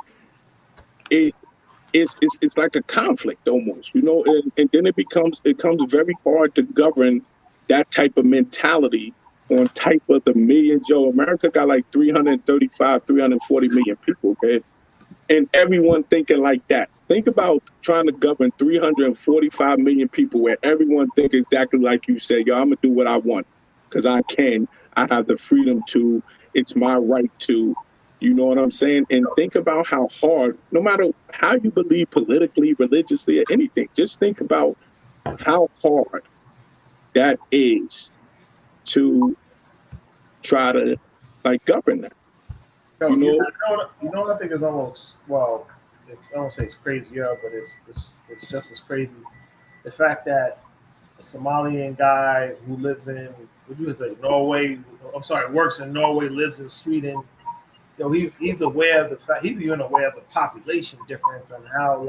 It's like a conflict almost, and then it becomes very hard to govern that type of mentality on type of the millions. America got like 335, 340 million people, okay? And everyone thinking like that. Think about trying to govern 345 million people where everyone think exactly like you say, yo, I'm gonna do what I want because I can. I have the freedom to. It's my right to. You know what I'm saying? And think about how hard, no matter how you believe politically, religiously, or anything, just think about how hard that is to try to like govern that. No, You know? what I think is almost I don't say it's crazier, but it's just as crazy. The fact that a Somalian guy who lives in what you would say Norway, I'm sorry, works in Norway, lives in Sweden. He's aware of the fact. He's even aware of the population difference and how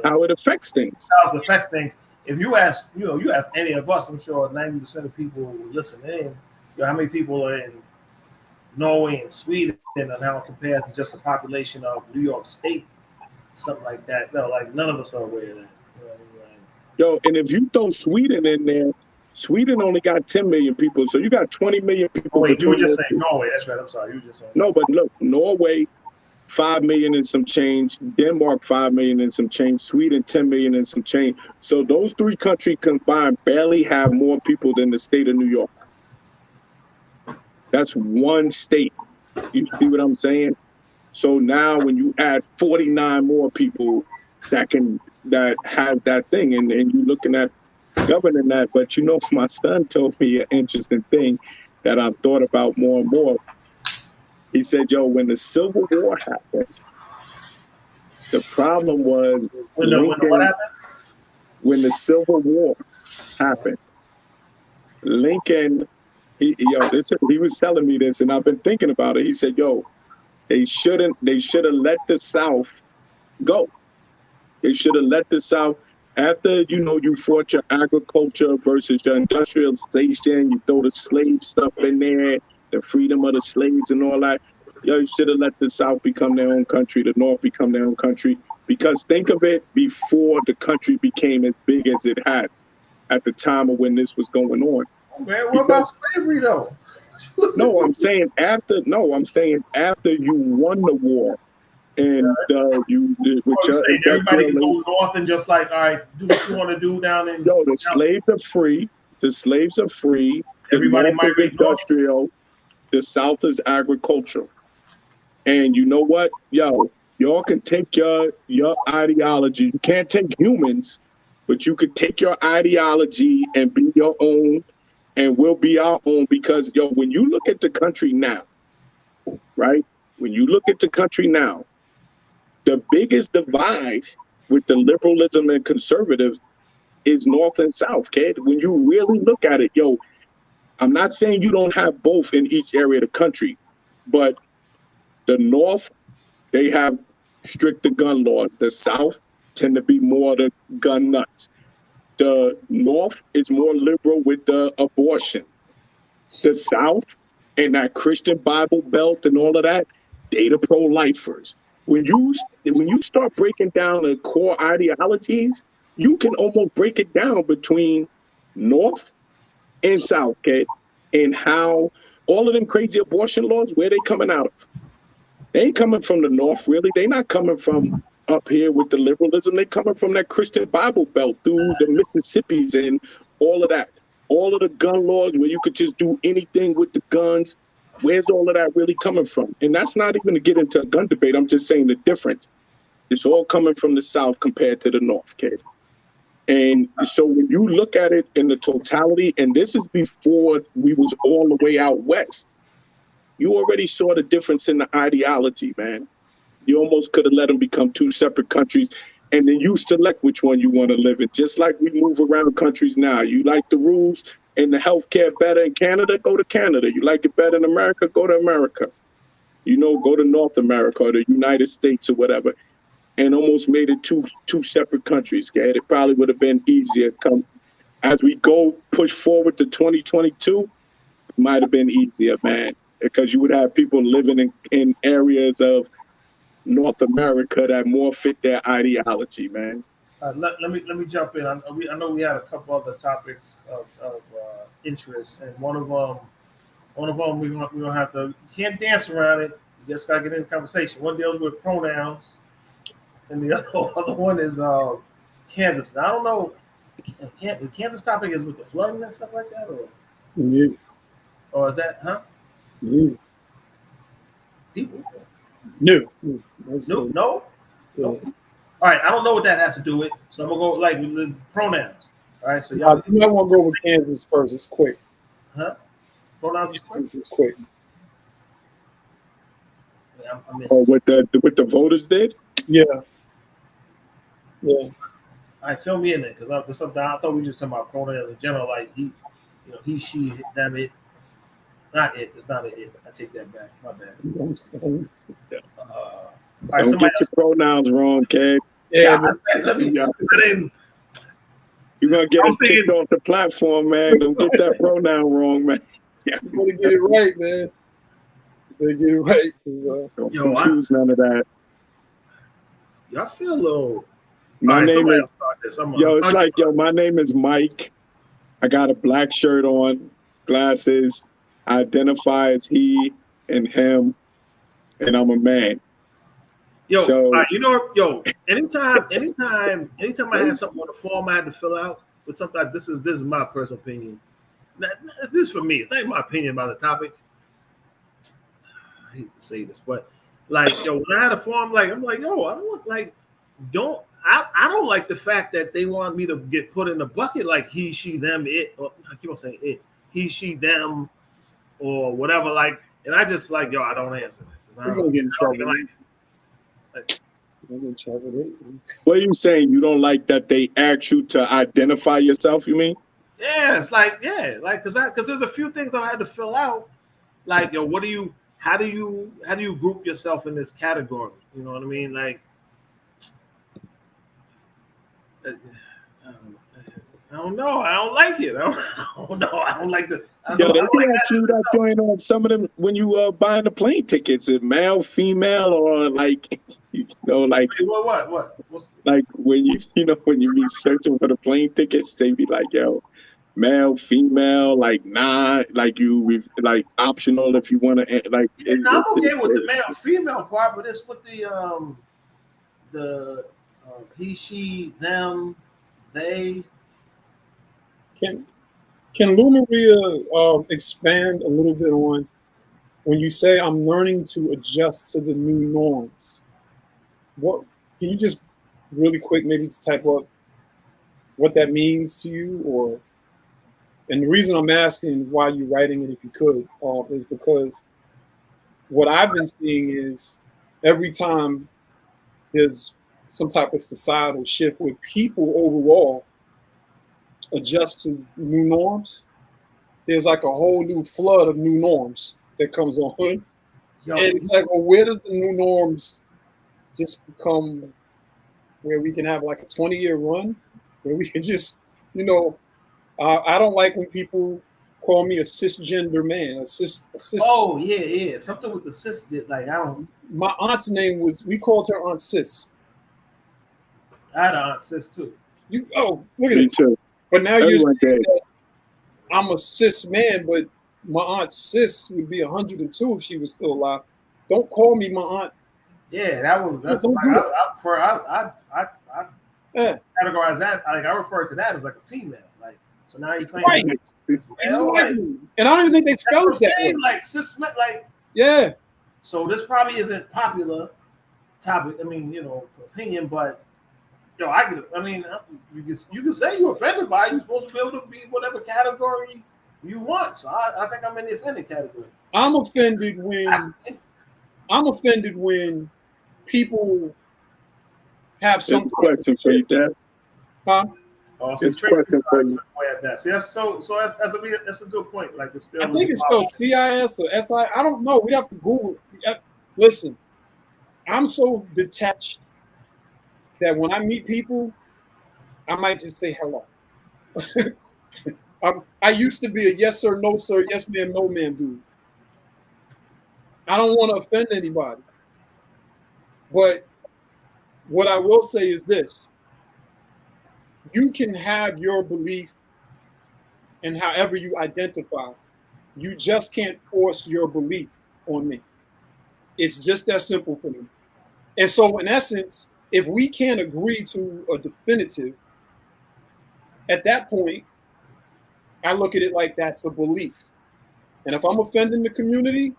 How it affects things. how it affects things. If you ask any of us, I'm sure 90% of people who listen in, how many people are in Norway and Sweden, and how it compares to just the population of New York State, something like that. No, like none of us are aware of that. You know what I mean? Yo, and if you throw Sweden in there, Sweden only got 10 million people, so you got 20 million people. Wait, you were just saying Norway. That's right. I'm sorry. You were just saying. No, but look, Norway, 5 million and some change. Denmark, 5 million and some change. Sweden, 10 million and some change. So those three countries combined barely have more people than the state of New York. That's one state. You see what I'm saying? So now when you add 49 more people that has that thing, and you're looking at governing that. But my son told me an interesting thing that I've thought about more and more. He said, yo, when the Civil War happened, the problem was what happened? When the Civil War happened, Lincoln, he was telling me this, and I've been thinking about it. He said, yo, they should have let the South go. They should have let the South, after, you fought your agriculture versus your industrialization, you throw the slave stuff in there, the freedom of the slaves and all that. Yo, you should have let the South become their own country, the North become their own country. Because think of it before the country became as big as it has at the time of when this was going on. Man, what about slavery though? No, I'm saying after you won the war. And everybody goes off and just like, all right, do what you want to do down in. Yo, the slaves are free. The slaves are free. Everybody might be industrial. The South is agricultural. And you know what? Yo, y'all can take your ideologies. You can't take humans, but you could take your ideology and be your own, and we'll be our own. Because when you look at the country now, right? When you look at the country now, the biggest divide with the liberalism and conservatives is North and South, kid. When you really look at it, I'm not saying you don't have both in each area of the country, but the North, they have stricter gun laws. The South tend to be more the gun nuts. The North is more liberal with the abortion. The South and that Christian Bible Belt and all of that, they the pro-lifers. When you start breaking down the core ideologies, you can almost break it down between North and South, kid, and how all of them crazy abortion laws, where they coming out of? They ain't coming from the North, really. They not coming from up here with the liberalism. They coming from that Christian Bible Belt through the Mississippis and all of that. All of the gun laws where you could just do anything with the guns. Where's all of that really coming from? And that's not even to get into a gun debate. I'm just saying the difference. It's all coming from the South compared to the North, kid. And so when you look at it in the totality, and this is before we was all the way out west. You already saw the difference in the ideology, man. You almost could have let them become two separate countries, and then you select which one you want to live in. Just like we move around countries now. You like the rules and the healthcare better in Canada, go to Canada. You like it better in America, go to America. You know, go to North America or the United States or whatever, and almost made it two separate countries. Okay? It probably would have been easier. Come as we go push forward to 2022, it might have been easier, man, because you would have people living in areas of North America that more fit their ideology, man. Let me jump in. I know we had a couple other topics of interest, and one of them we don't have to. You can't dance around it. You just gotta get in the conversation. One deals with pronouns, and the other one is Kansas. I don't know. The Kansas topic is with the flooding and stuff like that, or is that people? No. No. Yeah. All right, I don't know what that has to do with. So I'm gonna go like with the pronouns. All right, so y'all. You might want to go with Kansas first. It's quick. Pronouns is quick. This is quick. Yeah, I'm Oh, what the voters did? Yeah. Yeah. All right, fill me in there because I thought we were just talking about pronouns in general, like he, she, them, it. Not it. It's not an it. I take that back. My bad. All right, Don't get your pronouns wrong, kid. Yeah. Let me. I didn't. You're gonna get us kicked off the platform, man. Don't get that pronoun wrong, man. You gotta get it right, man. You gotta get it right. Don't confuse none of that. I feel a little. My right, name is it's my name is Mike. I got a black shirt on, glasses. I identify as he and him, and I'm a man. Anytime I had something on the form I had to fill out with something like this is my personal opinion. This is for me. It's not even my opinion about the topic. I hate to say this, but when I had a form, I don't like the fact that they want me to get put in the bucket like he, she, them, it. Or, I keep on saying it. He, she, them, or whatever. And I just I don't answer that. You're gonna get in trouble. What are you saying? You don't like that they ask you to identify yourself? You mean? Yeah, it's because there's a few things I had to fill out. How do you group yourself in this category? You know what I mean? I don't know. I don't like it. I don't know. I don't like the. They ask you that joint on some of them when you buying the plane tickets. Is male, female, or like what? Like when you be searching for the plane tickets, they be like, yo, male, female, like optional if you want to like. I'm okay with the male, female part, but it's with the he, she, them, they. Can Lou Maria expand a little bit on when you say I'm learning to adjust to the new norms? What can you just really quick maybe type up what that means to you, and the reason I'm asking why you're writing it if you could is because what I've been seeing is every time there's some type of societal shift where people overall adjust to new norms, there's like a whole new flood of new norms that comes on. And it's like, well, where does the new norms just become where we can have like a 20-year run where we can just, I don't like when people call me a cisgender man, a cis. Oh, yeah. Something with the cis, I don't. My aunt's name we called her Aunt Cis. I had an Aunt Cis too. Look at it. Too. But now you're saying that I'm a cis man, but my Aunt Cis would be 102 if she was still alive. Don't call me my aunt. Yeah, that's I categorize that. I refer to that as like a female. So now you're saying right. Exactly. And I don't even think they spell it that way. Like cis, yeah. So this probably isn't popular topic. I mean, opinion, but. You can say you're offended by it. You're supposed to be able to be whatever category you want. So I think I'm in the offended category. I'm offended when people have some It's a question for you, Dad. huh? Oh, see, It's a Tracy's question for you. way at that. See, that's a good point. Like it's still. I think it's spelled CIS or SI. I don't know. We'd have to Google. Listen, I'm so detached that when I meet people, I might just say hello. I used to be a yes sir, no sir, yes ma'am, no ma'am dude. I don't want to offend anybody. But what I will say is this: you can have your belief and however you identify. You just can't force your belief on me. It's just that simple for me. And so, in essence, if we can't agree to a definitive, at that point, I look at it like that's a belief. And if I'm offending the community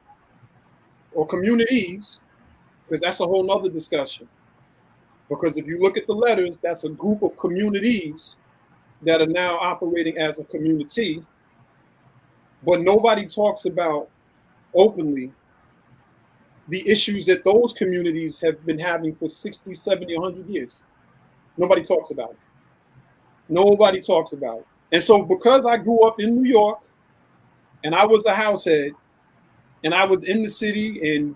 or communities, because that's a whole nother discussion. Because if you look at the letters, that's a group of communities that are now operating as a community, but nobody talks about openly the issues that those communities have been having for 60, 70, 100 years. Nobody talks about it. Nobody talks about it. And so because I grew up in New York and I was a househead and I was in the city and,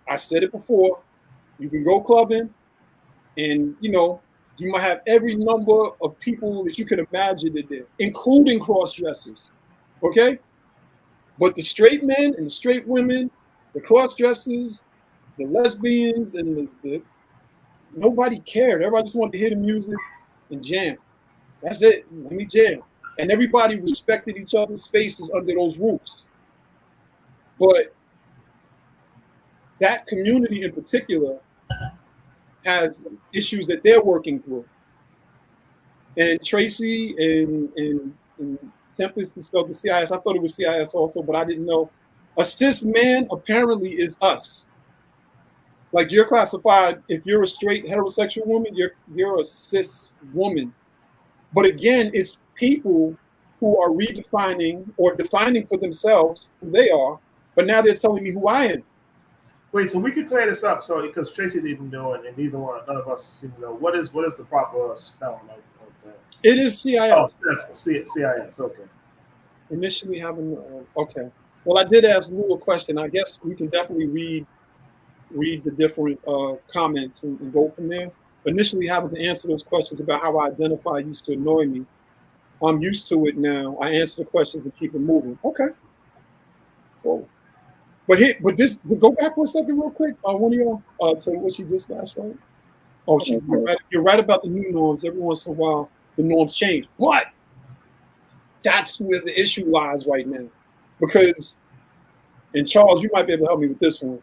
I said it before, you can go clubbing and, you might have every number of people that you can imagine in there, including cross-dressers, okay? But the straight men and the straight women, the cross-dressers, the lesbians, and nobody cared. Everybody just wanted to hear the music and jam. That's it. Let me jam. And everybody respected each other's spaces under those roofs. But that community in particular has issues that they're working through. And Tracy and Tempest is spelled the CIS. I thought it was CIS also, but I didn't know. A cis man apparently is us. Like you're classified, if you're a straight heterosexual woman, you're a cis woman. But again, it's people who are redefining or defining for themselves who they are, but now they're telling me who I am. Wait, so we could clear this up. So because Tracy didn't know it, and none of us seem to know what is the proper spelling of that. It is CIS. Oh, that's CIS. Okay. Initially having okay. Well, I did ask Lou a question. I guess we can definitely read the different comments and go from there. Initially having to answer those questions about how I identify used to annoy me. I'm used to it now. I answer the questions and keep it moving. Okay. Cool. But go back for a second real quick. One of y'all to what she just last right. Oh, you're right about the new norms. Every once in a while, the norms change. But that's where the issue lies right now. Because, and Charles, you might be able to help me with this one.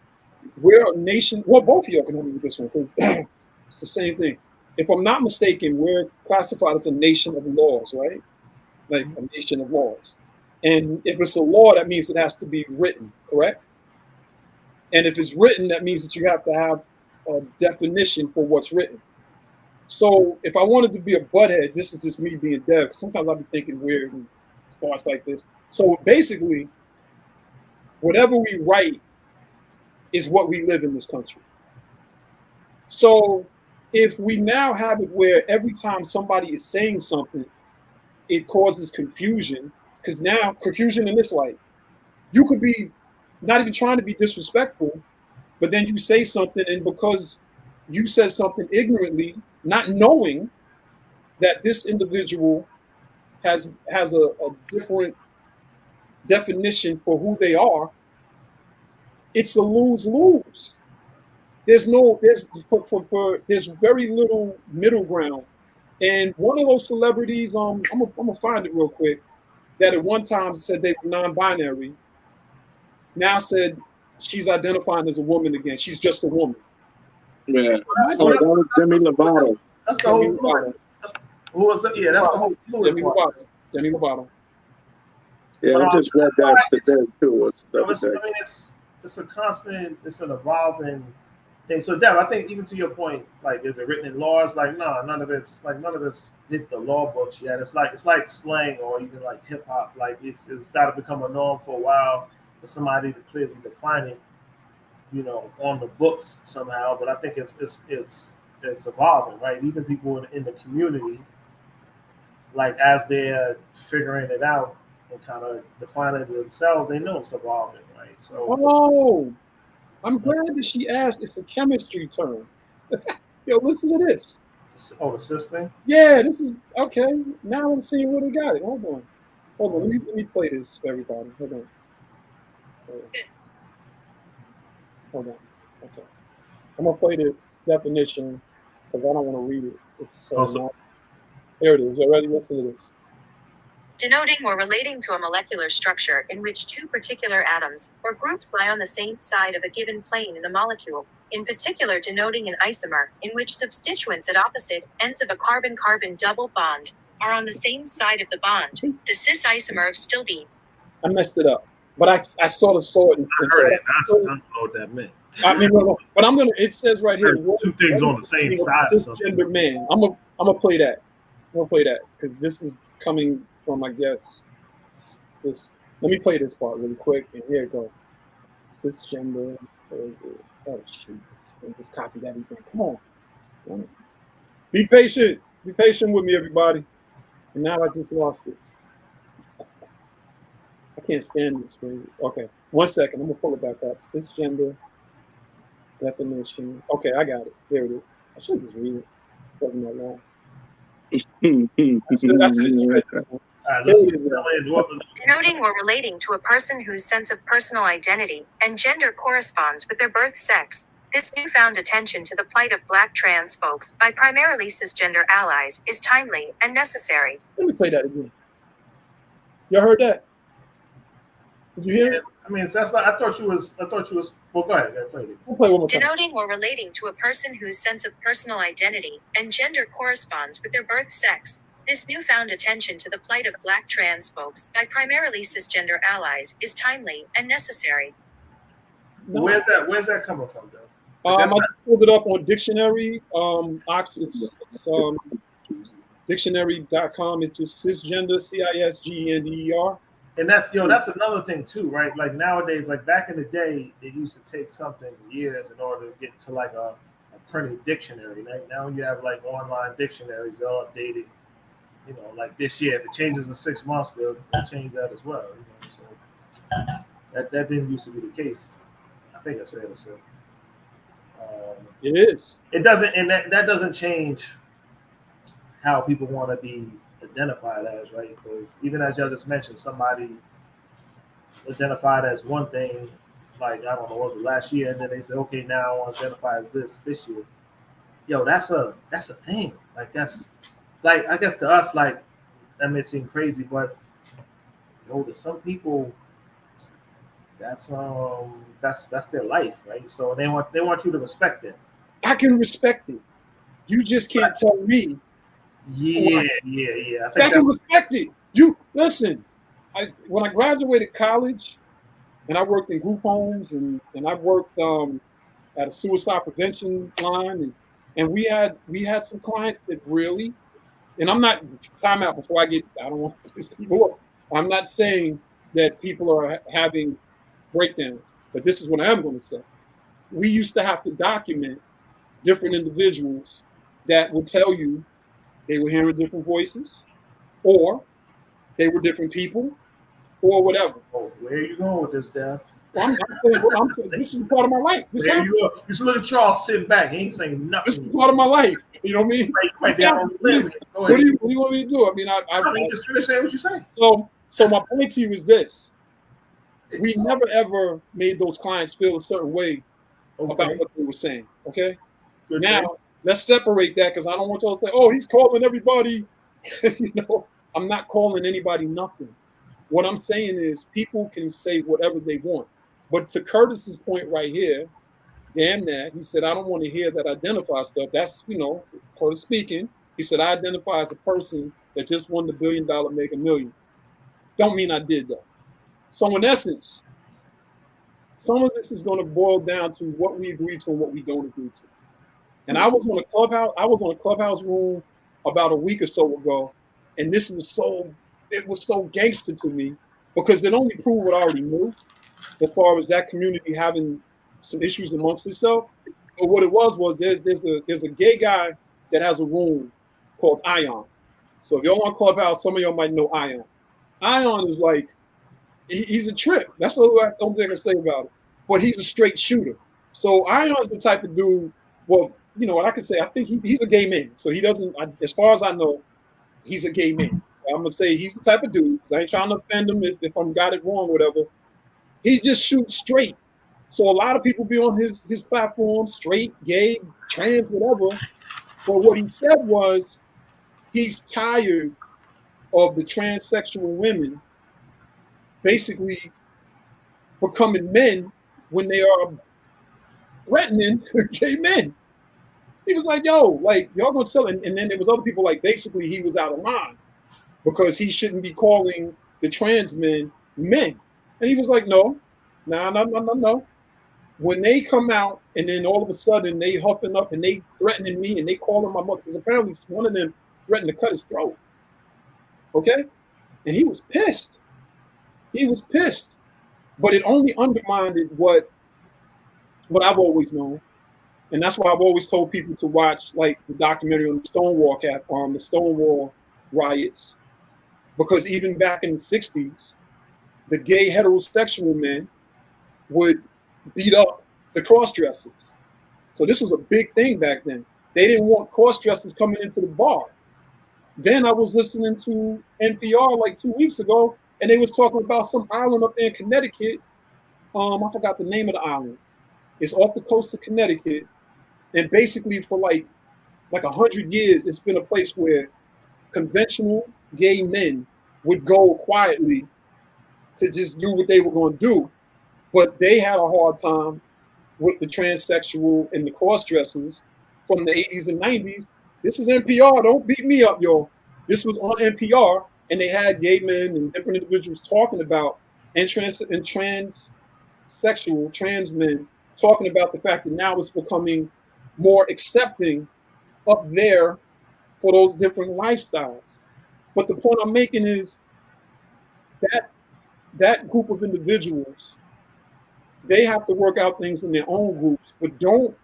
We're a nation, well, both of y'all can help me with this one because it's the same thing. If I'm not mistaken, we're classified as a nation of laws, right? Like a nation of laws. And if it's a law, that means it has to be written, correct? And if it's written, that means that you have to have a definition for what's written. So if I wanted to be a butthead, this is just me being deaf. Sometimes I'll be thinking weird and thoughts like this. So basically, whatever we write is what we live in this country. So if we now have it where every time somebody is saying something, it causes confusion, because now confusion in this light, you could be not even trying to be disrespectful, but then you say something, and because you said something ignorantly, not knowing that this individual has a different definition for who they are, it's a lose-lose. There's very little middle ground. And one of those celebrities, I'm gonna find it real quick, that at one time said they were non-binary, now said she's identifying as a woman again. She's just a woman. Yeah. That was Demi Lovato. That's the whole floor. Who was it? Yeah, that's the whole floor. Demi Lovato. Yeah, I just read that today too. It's a constant, it's an evolving thing. So, Dev, I think even to your point, like, is it written in laws? Like, no, none of it's hit the law books yet. It's like slang or even like hip hop. Like, it's got to become a norm for a while. for somebody to clearly define it, on the books somehow. But I think it's evolving, right? Even people in the community, like as they're figuring it out and kind of defining it themselves, they know it's evolving, right? So, Oh, I'm glad that she asked. It's a chemistry term. Yo, listen to this. the system. Yeah, this is okay. Now I'm seeing where they got it. Hold on. Let me play this for everybody. Hold on. Hold on. Okay. I'm gonna play this definition because I don't want to read it. Here it is. You ready? Listen to this. Denoting or relating to a molecular structure in which two particular atoms or groups lie on the same side of a given plane in a molecule. In particular, denoting an isomer, in which substituents at opposite ends of a carbon-carbon double bond are on the same side of the bond. The cis isomer of Stilbene. I messed it up, but I sort of saw it. I heard it. I don't know what that meant. I mean, but I'm gonna. It says right here. Two things on the same side. Cisgender man. I'm gonna play that. I'm gonna play that because this is coming from, I guess. This. Let me play this part really quick, and here it goes. Cisgender. Oh shoot! Just copied everything. Come on. Be patient. Be patient with me, everybody. And now I just lost it. I can't stand this. Okay, 1 second. I'm gonna pull it back up. Cisgender definition. Okay, I got it. There it is. I should just read it. It wasn't that long. Denoting or relating to a person whose sense of personal identity and gender corresponds with their birth sex. This newfound attention to the plight of Black trans folks by primarily cisgender allies is timely and necessary. Let me play that again. Y'all heard that? Did you hear it? I mean, that's not, I thought you was. Well, go ahead. Play it. We'll play one more time. Denoting or relating to a person whose sense of personal identity and gender corresponds with their birth sex. This newfound attention to the plight of Black trans folks by primarily cisgender allies is timely and necessary. No. Where's that coming from, though? I pulled it up on dictionary. Dictionary.com. It's just cisgender, CISGENDER. And that's another thing too, right? Like nowadays, like back in the day, it used to take something years in order to get to like a printed dictionary. Like now you have like online dictionaries, they're all updated. Like this year, if it changes in 6 months, they'll change that as well. So that didn't used to be the case. I think that's fair to say. It is. It doesn't, and that doesn't change how people want to be identified as, right? Because even as y'all just mentioned, somebody identified as one thing, like I don't know, was it last year, and then they said, okay, now I want to identify as this year. Yo, that's a thing. Like that's like I guess to us, like that may seem crazy, but to some people, that's their life, right? So they want you to respect it. I can respect it. You just can't tell me. Yeah. I can respect it. You listen. When I graduated college, and I worked in group homes, and I worked at a suicide prevention line, and we had some clients that really, and I'm not time out before I don't want to piss people off. I'm not saying that people are having breakdowns, but this is what I am going to say. We used to have to document different individuals that would tell you they were hearing different voices, or they were different people, or whatever. Oh, where are you going with this, Dad? I'm saying this is part of my life. You just look at Charles sitting back. He ain't saying nothing. This is part of my life. You know what I mean? What do you want me to do? I mean, I just finish saying what you say. So my point to you is this: we never ever made those clients feel a certain way about what they were saying. Okay. Good now day. Let's separate that, because I don't want y'all to say, "Oh, he's calling everybody." I'm not calling anybody nothing. What I'm saying is people can say whatever they want. But to Curtis's point right here, damn that, he said, I don't want to hear that identify stuff. That's, Curtis speaking. He said, I identify as a person that just won the $1 billion Mega Millions. Don't mean I did that. So in essence, some of this is going to boil down to what we agree to and what we don't agree to. And I was on a clubhouse room about a week or so ago, and it was so gangster to me, because it only proved what I already knew. as far as that community having some issues amongst itself. But what it was there's a gay guy that has a room called Ion. So if y'all on Clubhouse, some of y'all might know Ion. Ion is like he's a trip. That's the only thing I can say about it. But he's a straight shooter. So Ion's the type of dude. Well, you know what I can say. I think he's a gay man. So he doesn't. As far as I know, he's a gay man. I'm gonna say he's the type of dude. I ain't trying to offend him if I'm got it wrong, whatever. He just shoots straight. So a lot of people be on his platform, straight, gay, trans, whatever. But what he said was he's tired of the transsexual women basically becoming men when they are threatening gay men. He was like, yo, like, y'all gonna tell him. And then there was other people like, basically he was out of line because he shouldn't be calling the trans men men. And he was like, no. When they come out and then all of a sudden they huffing up and they threatening me and they calling my mother, because apparently one of them threatened to cut his throat. Okay? And he was pissed. He was pissed. But it only undermined what I've always known. And that's why I've always told people to watch like the documentary on the Stonewall riots. Because even back in the 60s, the gay heterosexual men would beat up the cross-dressers. So this was a big thing back then. They didn't want cross-dressers coming into the bar. Then I was listening to NPR like 2 weeks ago, and they was talking about some island up there in Connecticut. I forgot the name of the island. It's off the coast of Connecticut. And basically for like 100 years, it's been a place where conventional gay men would go quietly to just do what they were going to do. But they had a hard time with the transsexual and the cross-dressers from the 80s and 90s. This is NPR. Don't beat me up, y'all. This was on NPR, and they had gay men and different individuals talking about trans men talking about the fact that now it's becoming more accepting up there for those different lifestyles. But the point I'm making is that group of individuals, they have to work out things in their own groups, but don't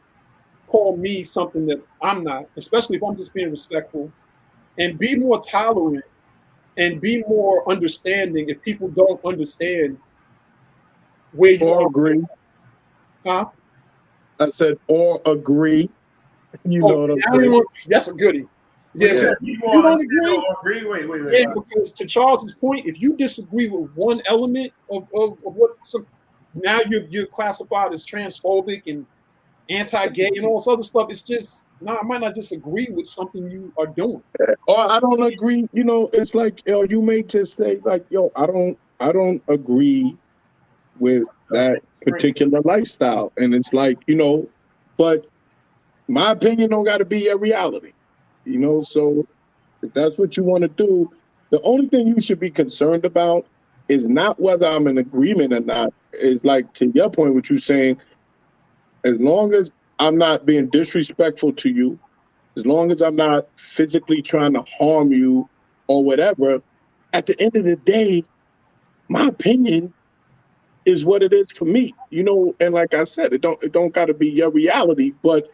call me something that I'm not, especially if I'm just being respectful, and be more tolerant and be more understanding if people don't understand where you Or are. agree. Huh? I said, or agree. You know what I'm saying? That's a goodie. Yeah, You you don't agree? Wait. Yeah, because to Charles's point, if you disagree with one element of what now you're classified as transphobic and anti-gay and all this other stuff, it's just I might not just agree with something you are doing. Or I don't agree. You know, it's like you may just say like, yo, I don't agree with that particular lifestyle, and it's like, but my opinion don't got to be a reality. So if that's what you want to do, the only thing you should be concerned about is not whether I'm in agreement or not. Is like, to your point, what you're saying, as long as I'm not being disrespectful to you, as long as I'm not physically trying to harm you or whatever, at the end of the day, my opinion is what it is for me. And like I said, it don't got to be your reality, but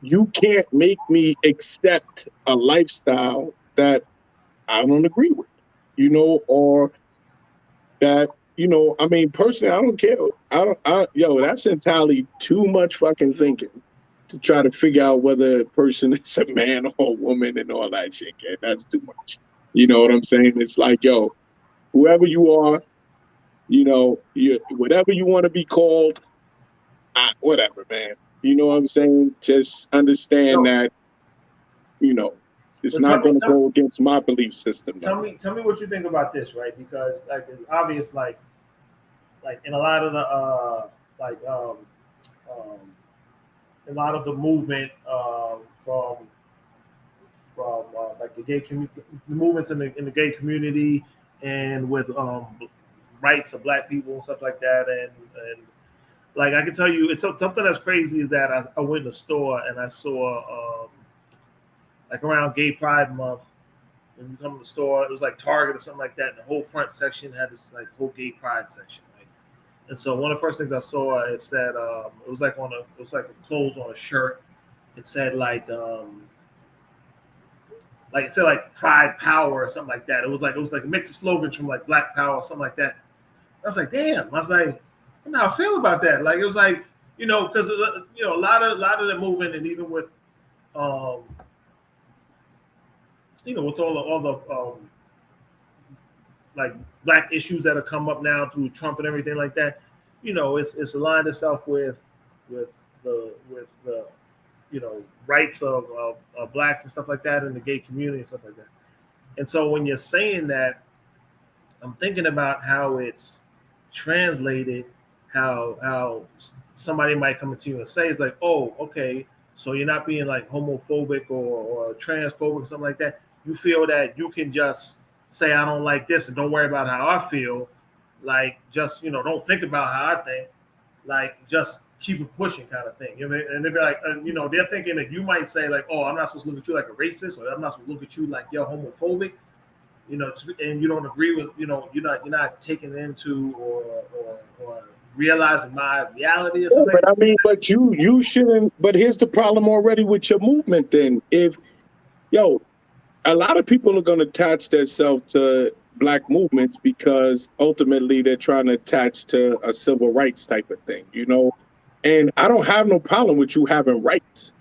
you can't make me accept a lifestyle that I don't agree with, or that, I mean, personally, I don't care. That's entirely too much fucking thinking to try to figure out whether a person is a man or a woman and all that shit. Kid. That's too much. You know what I'm saying? It's like, whoever you are, whatever you want to be called, whatever, man. You know what I'm saying? Just understand that, it's not going to go against my belief system. Tell me what you think about this, right? Because like it's obvious, like in a lot of the a lot of the movement from like the gay community, the movements in the gay community, and with rights of Black people and stuff like that, and like I can tell you, it's something that's crazy is that I went in the store and I saw like around Gay Pride Month, when you come to the store, it was like Target or something like that, and the whole front section had this like whole Gay Pride section, right? And so one of the first things I saw, it said it was like a clothes on a shirt. It said like it said like pride power or something like that. It was like a mix of slogans from like Black Power or something like that. I was like, damn. I was like, I don't know how I feel about that. Like it was like, because a lot of the movement, and even with um, with all the like black issues that have come up now through Trump and everything like that, it's aligned itself with the rights of blacks and stuff like that in the gay community and stuff like that. And so when you're saying that, I'm thinking about how it's translated, how somebody might come to you and say, it's like, oh, okay, so you're not being like homophobic or transphobic or something like that. You feel that you can just say, I don't like this and don't worry about how I feel. Like, just, don't think about how I think. Like, just keep it pushing kind of thing. And they'd be like, they're thinking that you might say like, oh, I'm not supposed to look at you like a racist, or I'm not supposed to look at you like you're homophobic, and you don't agree with, you're not taking into or realizing my reality or something. But I mean, but you shouldn't. But here's the problem already with your movement. Then, if a lot of people are going to attach themselves to black movements because ultimately they're trying to attach to a civil rights type of thing, And I don't have no problem with you having rights.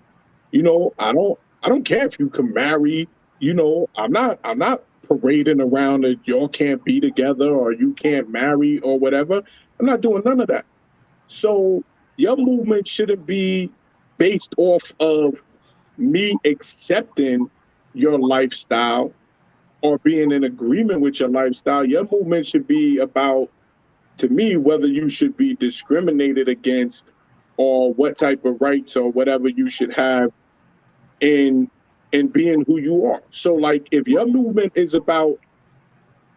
I don't care if you can marry. I'm not parading around that y'all can't be together or you can't marry or whatever. I'm not doing none of that. So your movement shouldn't be based off of me accepting your lifestyle or being in agreement with your lifestyle. Your movement should be about, to me, whether you should be discriminated against or what type of rights or whatever you should have in being who you are. So like, if your movement is about,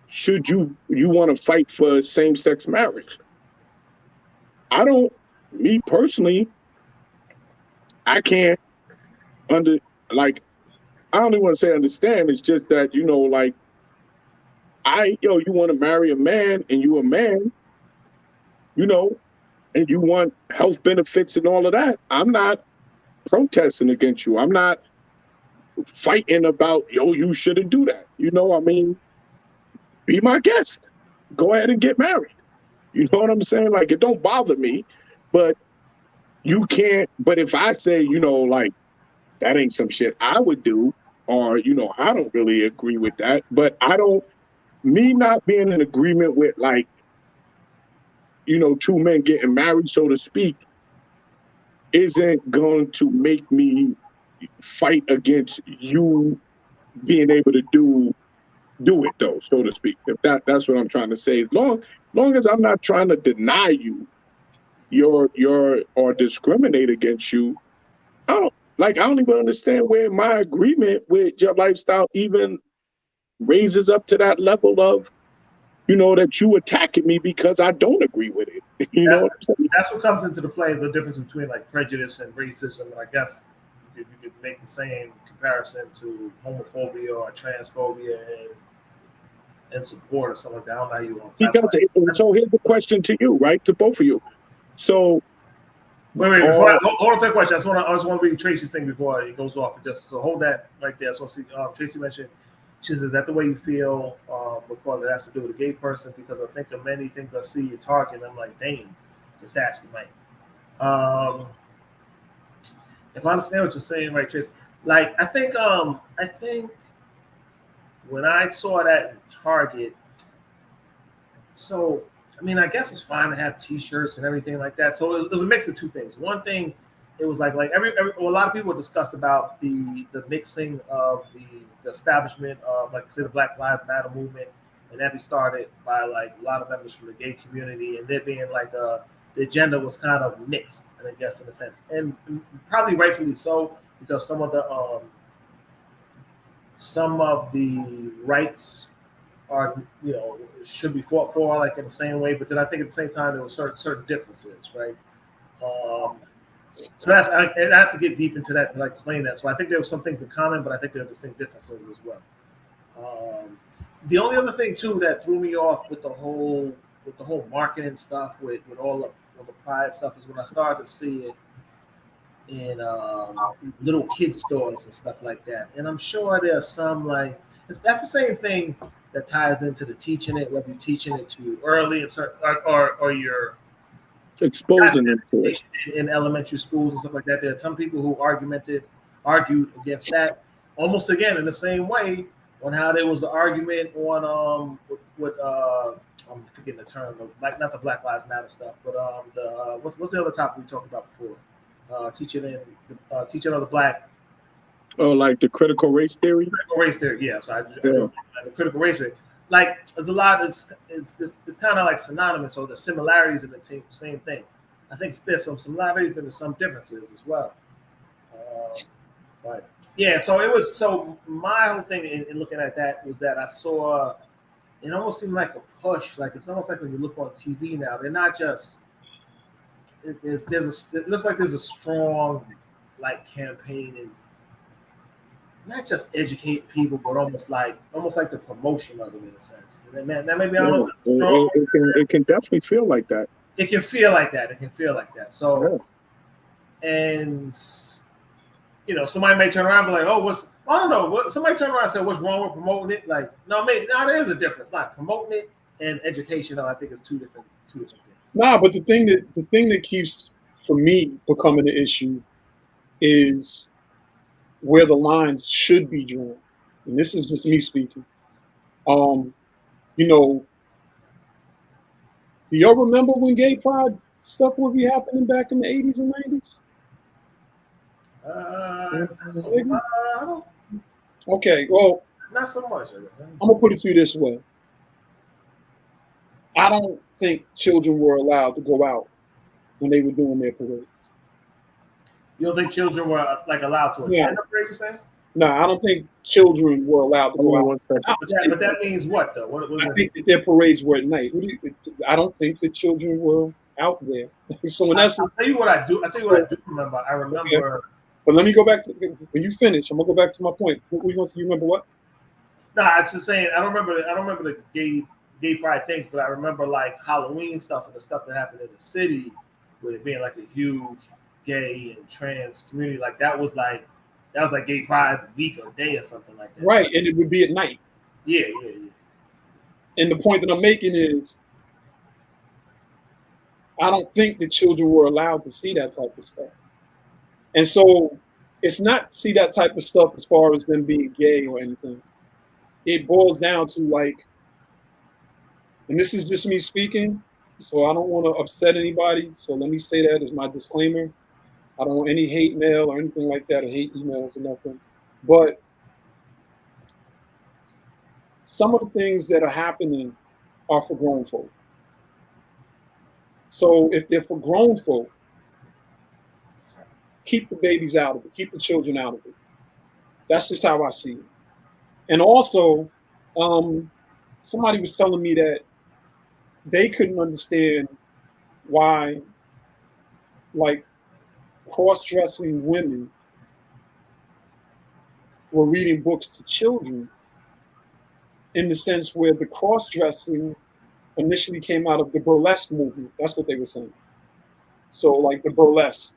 should you want to fight for same-sex marriage? Me personally, I can't I don't even want to say understand. It's just that, you want to marry a man and you a man, and you want health benefits and all of that. I'm not protesting against you. I'm not fighting about, you shouldn't do that. Be my guest. Go ahead and get married. You know what I'm saying? Like, it don't bother me, but you can't. But if I say, that ain't some shit I would do, or, I don't really agree with that, but me not being in agreement with two men getting married, so to speak, isn't going to make me fight against you being able to do it though, so to speak. If that's what I'm trying to say. As long as I'm not trying to deny you or discriminate against you, I don't even understand where my agreement with your lifestyle even raises up to that level of, that you attacking me because I don't agree with it. That's what comes into the play, the difference between like prejudice and racism. And I guess you could make the same comparison to homophobia or transphobia and support or something like that. I don't know how you want. So here's the question to you, right? To both of you. So wait, before hold on to that question. I just want to read Tracy's thing before it goes off. So hold that right there. So see, Tracy mentioned, she says, is that the way you feel? Because it has to do with a gay person. Because I think of many things I see you talking, I'm like, dang, just asking, Mike. If I understand what you're saying, right, Tracy? Like, I think when I saw that in Target, so I mean, I guess it's fine to have T-shirts and everything like that. So it was a mix of two things. One thing, it was like a lot of people discussed about the mixing of the establishment of, like, say, the Black Lives Matter movement, and that be started by like a lot of members from the gay community, and there being like the agenda was kind of mixed, and I guess in a sense, and probably rightfully so, because some of the rights are, should be fought for, like, in the same way, but then I think at the same time there were certain differences, right? So I have to get deep into that to like explain that. So I think there were some things in common, but I think there are distinct differences as well. The only other thing too that threw me off with the whole with the whole marketing stuff, with all the pride stuff, is when I started to see it in little kid stores and stuff like that. And I'm sure there's some like that's the same thing that ties into the teaching it, whether you're teaching it too early and certain, or you're Exposing them to it. in elementary schools and stuff like that. There are some people who argued against that, almost again in the same way on how there was the argument on with I'm forgetting the term, like not the Black Lives Matter stuff, but the what's the other topic we talked about before? Teaching of the black. Oh, like the critical race theory. Critical race theory, yeah. So the critical race theory. Like there's a lot. It's kind of like synonymous. So the similarities in the same thing. I think there's some similarities and there's some differences as well. But yeah, so it was. So my whole thing in looking at that was that I saw it almost seemed like a push. Like it's almost like when you look on TV now, they're not just. It looks like there's a strong like campaign and not just educate people, but almost like the promotion of it in a sense. And then maybe I don't know. It can definitely feel like that. It can feel like that. So, and somebody may turn around and be like, I don't know. What somebody turn around and say, what's wrong with promoting it? Like, no, there is a difference. Like promoting it and education, I think is two different things. Nah, but the thing that keeps for me becoming an issue is where the lines should be drawn. And this is just me speaking. Do y'all remember when gay pride stuff would be happening back in the 80s and 90s? I don't. Okay, well, not so much. I'm gonna put it to you this way. I don't think children were allowed to go out when they were doing their parades. You don't think children were allowed to attend the parade? You saying? No, I don't think children were allowed to go out. But that means what though? I think that their parades were at night. I don't think the children were out there. So in essence, I'll tell you what I do remember. I remember. Okay. But let me go back to when you finish. I'm gonna go back to my point. You remember what? No, I was just saying. I don't remember the gay pride things, but I remember like Halloween stuff and the stuff that happened in the city, with it being like a huge gay and trans community. Like that was like gay pride week or day or something like that. Right, and it would be at night. Yeah. And the point that I'm making is, I don't think the children were allowed to see that type of stuff. And so it's not see that type of stuff as far as them being gay or anything. It boils down to like, and this is just me speaking, so I don't want to upset anybody. So let me say that as my disclaimer. I don't want any hate mail or anything like that, or hate emails or nothing. But some of the things that are happening are for grown folk. So if they're for grown folk, keep the babies out of it, keep the children out of it. That's just how I see it. And also, somebody was telling me that they couldn't understand why, like, cross-dressing women were reading books to children, in the sense where the cross-dressing initially came out of the burlesque movement. That's what they were saying. So like the burlesque,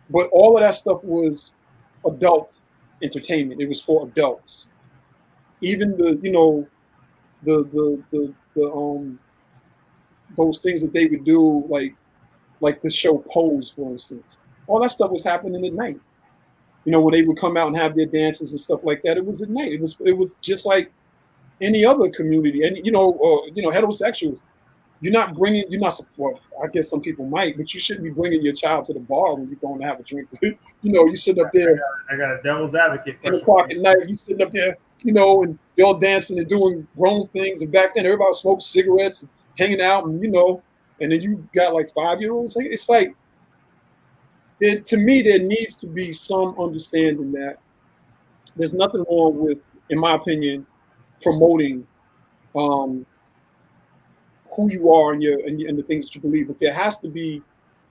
but all of that stuff was adult entertainment. It was for adults. Even those things that they would do, like the show Pose, for instance. All that stuff was happening at night. Where they would come out and have their dances and stuff like that. It was at night. It was just like any other community, and heterosexuals. Well, I guess some people might, but you shouldn't be bringing your child to the bar when you're going to have a drink. You sit up there. I got a devil's advocate. 10 o'clock at night, you sitting up there, and you're all dancing and doing grown things. And back then, everybody was smoking cigarettes, and hanging out, and and then you got like 5-year-olds. It's like, to me, there needs to be some understanding that there's nothing wrong with, in my opinion, promoting who you are and the things that you believe, but there has to be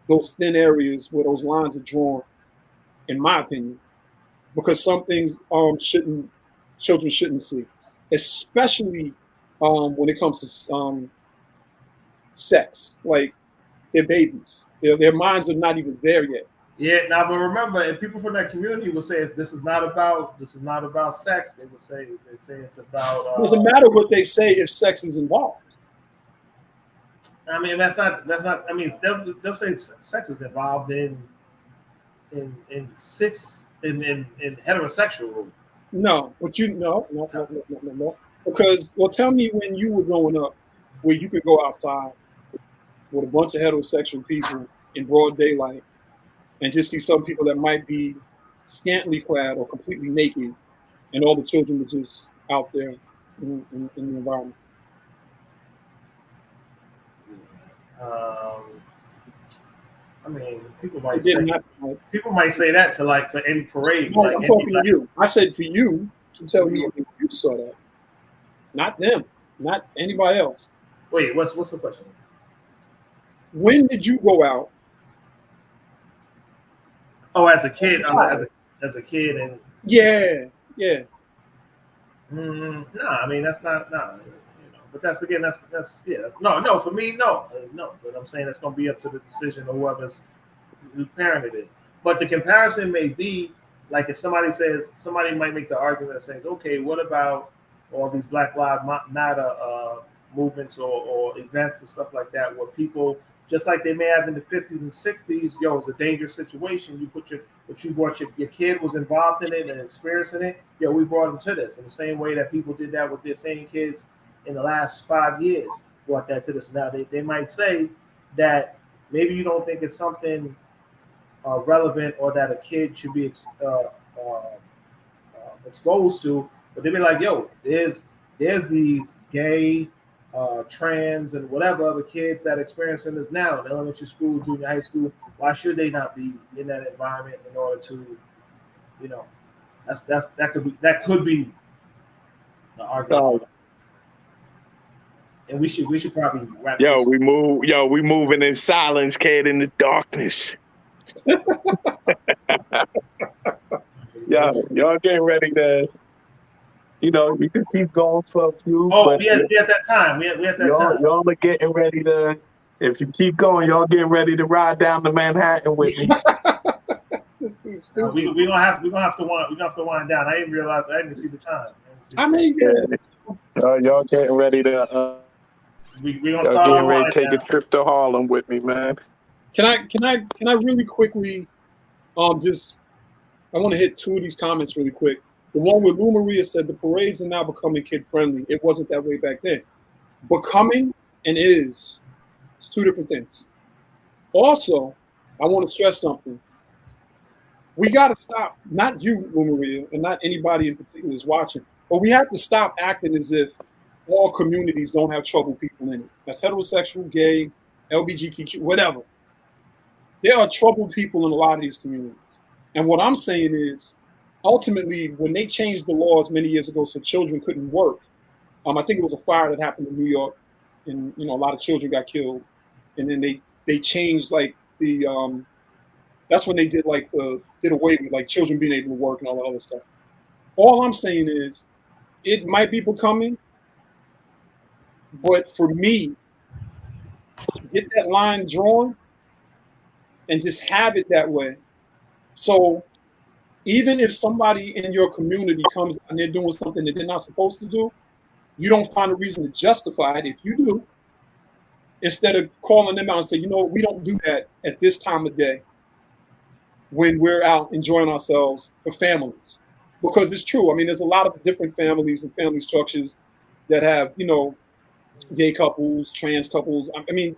those thin areas where those lines are drawn, in my opinion, because some things children shouldn't see, especially when it comes to sex. Like they're babies. Their minds are not even there yet. Yeah, now but remember, and people from that community will say this is not about sex. They say it's about. It doesn't matter what they say if sex is involved. I mean, that's not. I mean, they'll say sex is involved in heterosexual. No, but no. Because tell me when you were growing up, where you could go outside with a bunch of heterosexual people in broad daylight and just see some people that might be scantily clad or completely naked, and all the children were just out there in the environment. I mean, people might say that to like for any parade. No, like I'm talking to you. I said for you to tell me if you saw that, not them, not anybody else. Wait, what's the question? When did you go out? Oh, as a kid, as a kid, and yeah. No, I mean that's not But that's no. For me, no. But I'm saying it's going to be up to the decision of whose parent it is. But the comparison may be like if somebody might make the argument that says, okay, what about all these Black Lives Matter movements or events and stuff like that, where people, just like they may have in the 50s and 60s, it's a dangerous situation. You brought your kid was involved in it and experiencing it. We brought them to this in the same way that people did that with their same kids in the last 5 years, brought that to this. Now they might say that maybe you don't think it's something relevant or that a kid should be exposed to, but they be like, there's these gay, trans, and whatever other kids that are experiencing this now in elementary school, junior high school. Why should they not be in that environment in order to, that could be the argument. And we should probably wrap this. We moving in silence, kid, in the darkness. Y'all getting ready to, you can keep going for a few. Oh, we at that time. We at that time. Y'all are getting ready to, if you keep going, y'all getting ready to ride down to Manhattan with me. We gonna have to wind down. I didn't realize. I didn't see the time. Y'all getting ready to. We gonna start getting ready to take a trip to Harlem with me, man. Can I really quickly, I want to hit two of these comments really quick. The one where Lou Maria said the parades are now becoming kid friendly. It wasn't that way back then. Becoming and is, it's two different things. Also, I want to stress something. We got to stop, not you, Lou Maria, and not anybody in particular is watching, but we have to stop acting as if all communities don't have troubled people in it. That's heterosexual, gay, LGBTQ, whatever. There are troubled people in a lot of these communities. And what I'm saying is, ultimately, when they changed the laws many years ago so children couldn't work, I think it was a fire that happened in New York, and a lot of children got killed. And then they changed that's when they did away with children being able to work and all that other stuff. All I'm saying is, it might be becoming, but for me, get that line drawn and just have it that way. So even if somebody in your community comes and they're doing something that they're not supposed to do, you don't find a reason to justify it. If you do, instead of calling them out and say, we don't do that at this time of day when we're out enjoying ourselves for families. Because it's true. I mean, there's a lot of different families and family structures that have, gay couples, trans couples. I mean,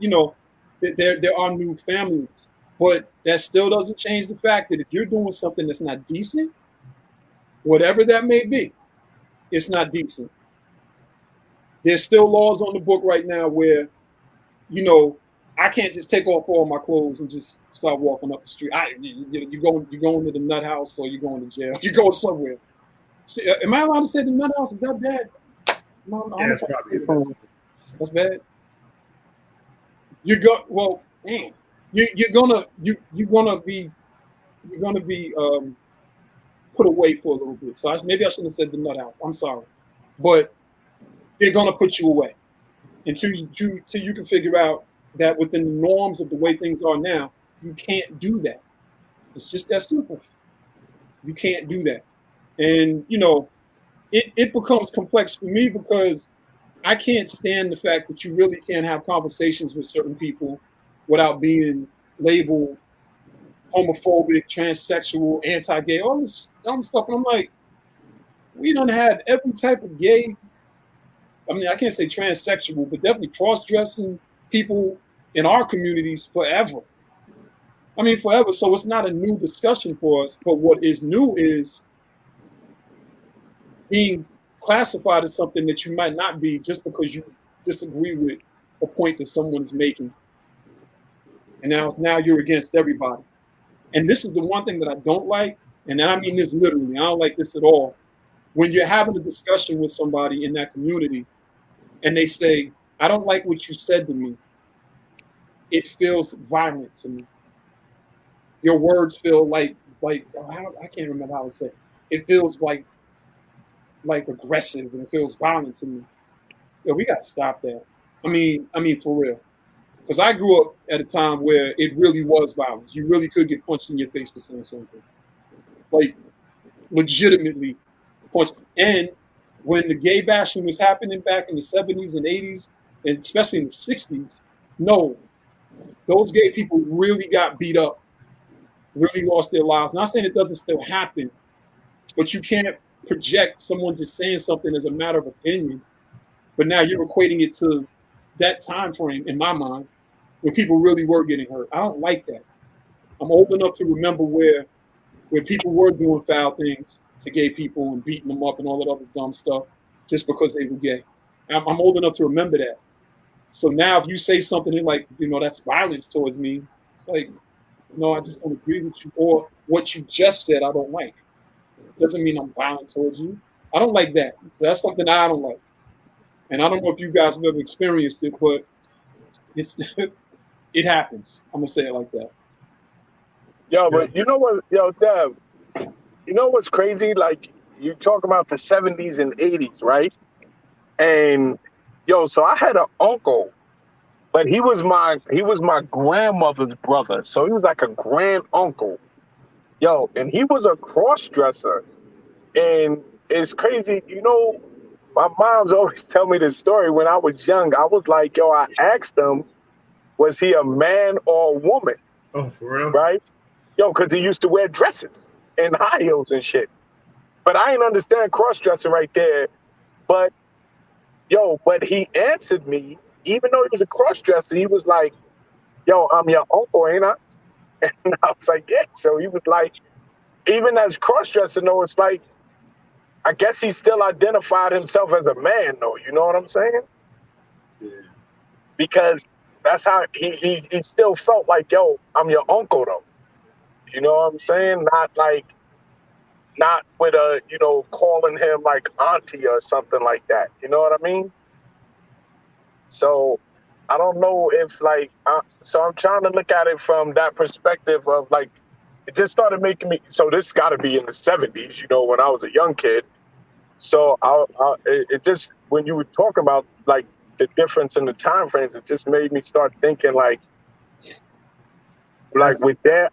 there are new families, but that still doesn't change the fact that if you're doing something that's not decent, whatever that may be, it's not decent. There's still laws on the book right now where, I can't just take off all my clothes and just start walking up the street. You're going to the nut house or you're going to jail. You're going somewhere. Am I allowed to say the nut house? Is that bad? No, yeah, it's probably. That's bad. You're gonna be put away for a little bit. So maybe I shouldn't have said the nut house. I'm sorry, but they're gonna put you away until you can figure out that within the norms of the way things are now, you can't do that. It's just that simple. You can't do that. And, it becomes complex for me because I can't stand the fact that you really can't have conversations with certain people without being labeled homophobic, transsexual, anti-gay, all this stuff. And I'm like, we done had every type of gay. I mean, I can't say transsexual, but definitely cross-dressing people in our communities forever. I mean, forever. So it's not a new discussion for us. But what is new is being classified as something that you might not be just because you disagree with a point that someone is making. And now you're against everybody. And this is the one thing that I don't like. And I mean this literally. I don't like this at all. When you're having a discussion with somebody in that community and they say, I don't like what you said to me, it feels violent to me. Your words feel like I can't remember how to say it. It feels like aggressive and it feels violent to me. Yo, we gotta stop that. I mean for real. Because I grew up at a time where it really was violence. You really could get punched in your face for saying something. Like legitimately punched. And when the gay bashing was happening back in the 70s and 80s, and especially in the 60s, no, those gay people really got beat up, really lost their lives. Not saying it doesn't still happen, but you can't project someone just saying something as a matter of opinion. But now you're equating it to that time frame in my mind where people really were getting hurt. I don't like that. I'm old enough to remember where people were doing foul things to gay people and beating them up and all that other dumb stuff just because they were gay. I'm old enough to remember that. So now if you say something like, that's violence towards me, it's like, no, I just don't agree with you. Or what you just said, I don't like. Doesn't mean I'm violent towards you. I don't like that. So that's something I don't like. And I don't know if you guys have ever experienced it, but it happens. I'm going to say it like that. Yo, but you know what, Dev, you know what's crazy? Like, you talk about the 70s and 80s, right? And, so I had an uncle, but he was my grandmother's brother. So he was like a grand uncle. And he was a cross-dresser. And it's crazy, my mom's always tell me this story. When I was young, I was like, I asked him, was he a man or a woman? Oh, for real? Right? Because he used to wear dresses and high heels and shit. But I didn't understand cross-dressing right there. But he answered me, even though he was a cross-dresser, he was like, I'm your uncle, ain't I? And I was like, yeah. So he was like, even as cross-dressing, though, it's like, I guess he still identified himself as a man, though. You know what I'm saying? Yeah. Because that's how he still felt like, I'm your uncle, though. You know what I'm saying? Not with calling him like auntie or something like that. You know what I mean? So I don't know if so I'm trying to look at it from that perspective of like, it just started making me, so this got to be in the 70s, when I was a young kid. So it just, when you were talking about like the difference in the time frames, it just made me start thinking like with their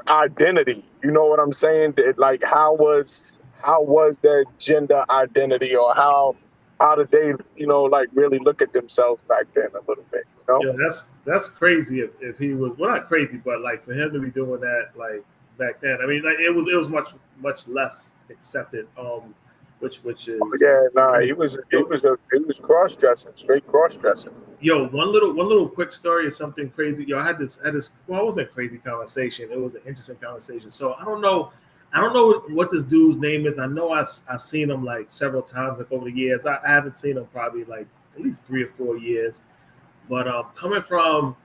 identity, you know what I'm saying? Like how was their gender identity, or how did they, really look at themselves back then a little bit, Yeah, that's crazy if he was, well, not crazy, but like for him to be doing that like back then. I mean, like it was much less accepted. Which is he was cross dressing, straight cross dressing. Yo, one little quick story is something crazy. Yo, I had this well, it wasn't a crazy conversation. It was an interesting conversation. So I don't know what this dude's name is. I know I've seen him like several times like over the years. I haven't seen him probably like at least 3 or 4 years. But coming from,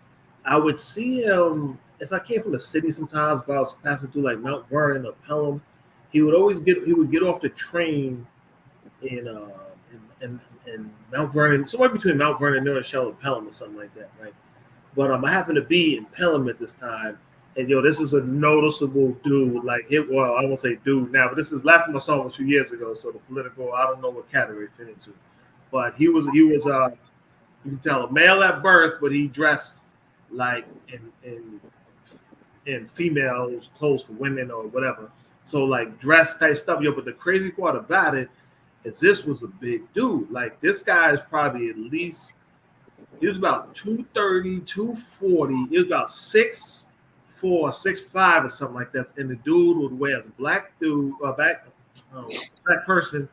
I would see him if I came from the city sometimes. If I was passing through like Mount Vernon or Pelham, he would get off the train in Mount Vernon, somewhere between Mount Vernon, New Rochelle, and Pelham or something like that, right? But I happened to be in Pelham at this time, and this is a noticeable dude. Like I won't say dude now, but this is last time I saw him was a few years ago. So the political, I don't know what category it fit into, but he was You can tell a male at birth, but he dressed like in females clothes for women or whatever. So like dress type stuff. Yo, but the crazy part about it is this was a big dude. Like this guy is probably at least he was about 230, 240. He was about 6'4", 6'5", or something like that. And the dude would wear a black dude, black person.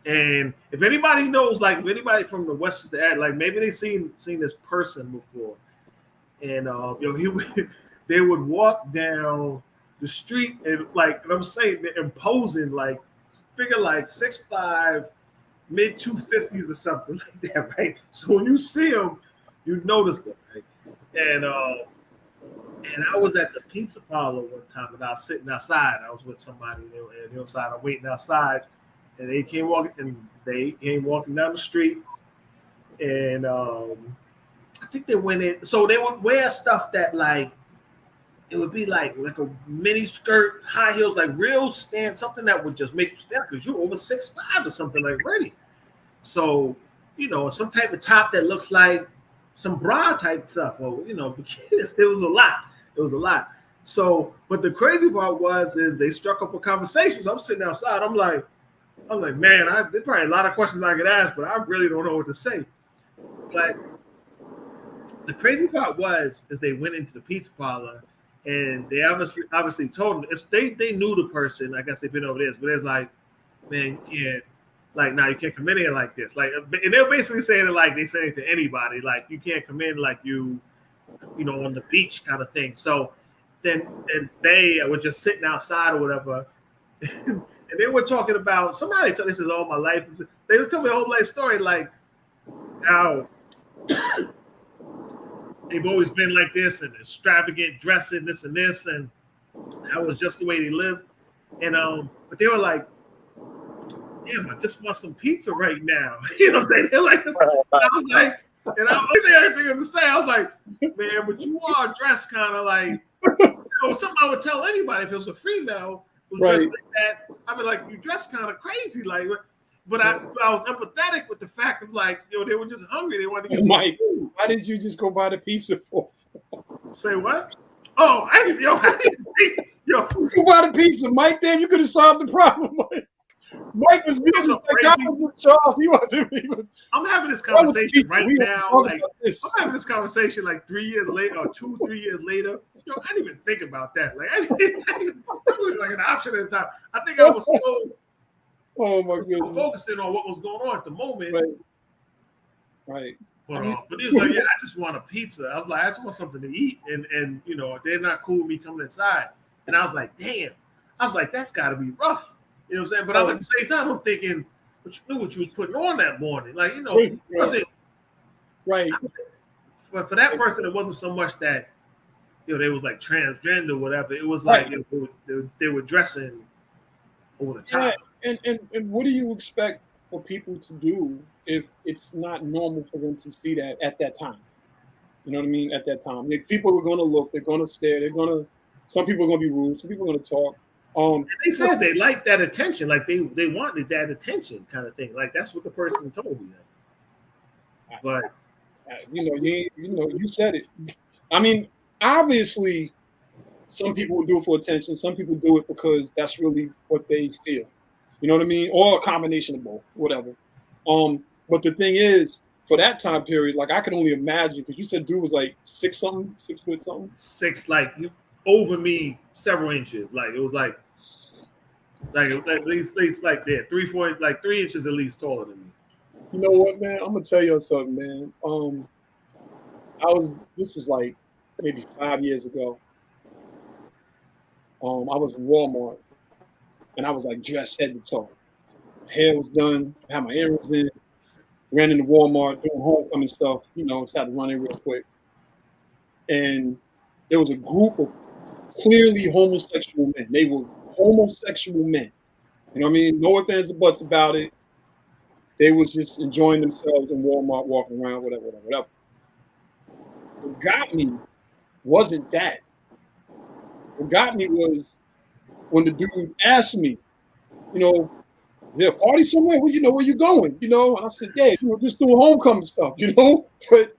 And if anybody knows, like if anybody from the Westchester area, like maybe they seen this person before. And they would walk down the street and like and I'm saying they're imposing like figure like 6'5", mid 250s or something like that, right? So when you see them, you notice them, right? And I was at the pizza parlor one time and I was sitting outside. I was with somebody and outside. I'm waiting outside, and they came walking down the street, and I think they went in. So they would wear stuff that like it would be like a mini skirt, high heels, like real something that would just make you stand because you're over 6'5" or something like ready. So, some type of top that looks like some bra type stuff. Or, it was a lot. It was a lot. So, but the crazy part is they struck up a conversation. So I'm sitting outside. I'm like, man, there's probably a lot of questions I could ask, but I really don't know what to say. But the crazy part is they went into the pizza parlor and they obviously told them they knew the person. I guess they've been over this, but it's like, man, you can't. Like, now you can't come in here like this. Like, and they're basically saying it like they say it to anybody. Like, you can't come in like you on the beach kind of thing. So then they were just sitting outside or whatever. And they were talking about somebody told this is all my life. They would tell me the whole life story, like how they've always been like this and extravagant dressing, this and this, and that was just the way they lived. And but they were like, damn, I just want some pizza right now. You know what I'm saying? They're like, I was like, and I only thing to say, I was like, man, but you are dressed kind of like, something I would tell anybody if it was a female who was dressed like that. I'd be like, you dress kind of crazy, like. But I was empathetic with the fact of like, they were just hungry. They wanted to get Mike, why did you just go buy the pizza for? Say what? Oh, I didn't think. You bought the pizza, Mike. Damn, you could have solved the problem. Mike was being just like Charles. He was. I'm having this conversation right now. Like I'm having this conversation like 3 years later or 2-3 years later. I didn't even think about that. Like I didn't was like an option at the time. I think I was so. Oh my goodness! So focusing on what was going on at the moment. Right. But he was like, yeah, I just want a pizza. I was like, I just want something to eat, and they're not cool with me coming inside. And I was like, damn. I was like, that's got to be rough. You know what I'm saying? But at the same time, I'm thinking, but you knew what you was putting on that morning. Like, right. But for that person, it wasn't so much that, they was like transgender or whatever. It was like they were dressing over the top. Yeah. And what do you expect for people to do if it's not normal for them to see that at that time? You know what I mean? At that time. Like, people are going to look. They're going to stare. Some people are going to be rude. Some people are going to talk. And they said they liked that attention, like they wanted that attention, kind of thing. Like that's what the person told me. But you said it. I mean, obviously, some people will do it for attention. Some people do it because that's really what they feel. You know what I mean? Or a combination of both, whatever. But the thing is, for that time period, like I could only imagine because you said dude was like 6 foot something. 6, like over me several inches. Like it was like at least like there 3-4 like 3 inches at least taller than me. You know what, man? I'm gonna tell you something, man. This was like maybe 5 years ago. I was in Walmart and I was like dressed head to toe. Hair was done, I had my earrings in, ran into Walmart doing homecoming stuff, just had to run in real quick. And there was a group of clearly homosexual men. They were homosexual men. You know what I mean? No ifs, ands, or buts about it. They was just enjoying themselves in Walmart, walking around, whatever. What got me wasn't that. What got me was when the dude asked me, Yeah, party somewhere. Well, you know where you going, you know. And I said, yeah, just do homecoming stuff, you know. But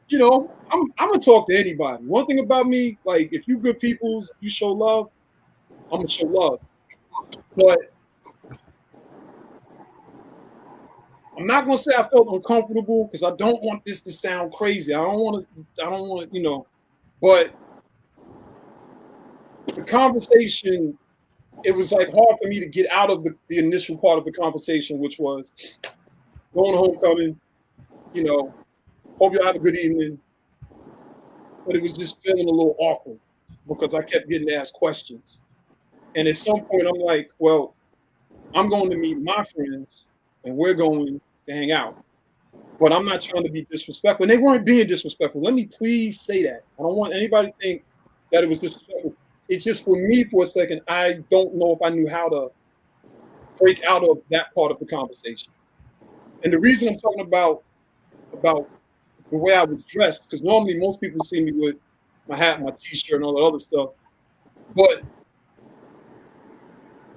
you know, I'm gonna talk to anybody. One thing about me, like if you good peoples, you show love, I'm gonna show love. But I'm not gonna say I felt uncomfortable because I don't want this to sound crazy. I don't want to. I don't want to. You know, but the conversation, it was like hard for me to get out of the initial part of the conversation, which was going to homecoming. You know, hope y'all have a good evening. But it was just feeling a little awkward because I kept getting asked questions. And at some point, I'm like, well, I'm going to meet my friends and we're going to hang out. But I'm not trying to be disrespectful. And they weren't being disrespectful. Let me please say that. I don't want anybody to think that it was disrespectful. It's just for me for a second, I don't know if I knew how to break out of that part of the conversation. And the reason I'm talking about the way I was dressed, because normally most people see me with my hat, my t-shirt, and all that other stuff. But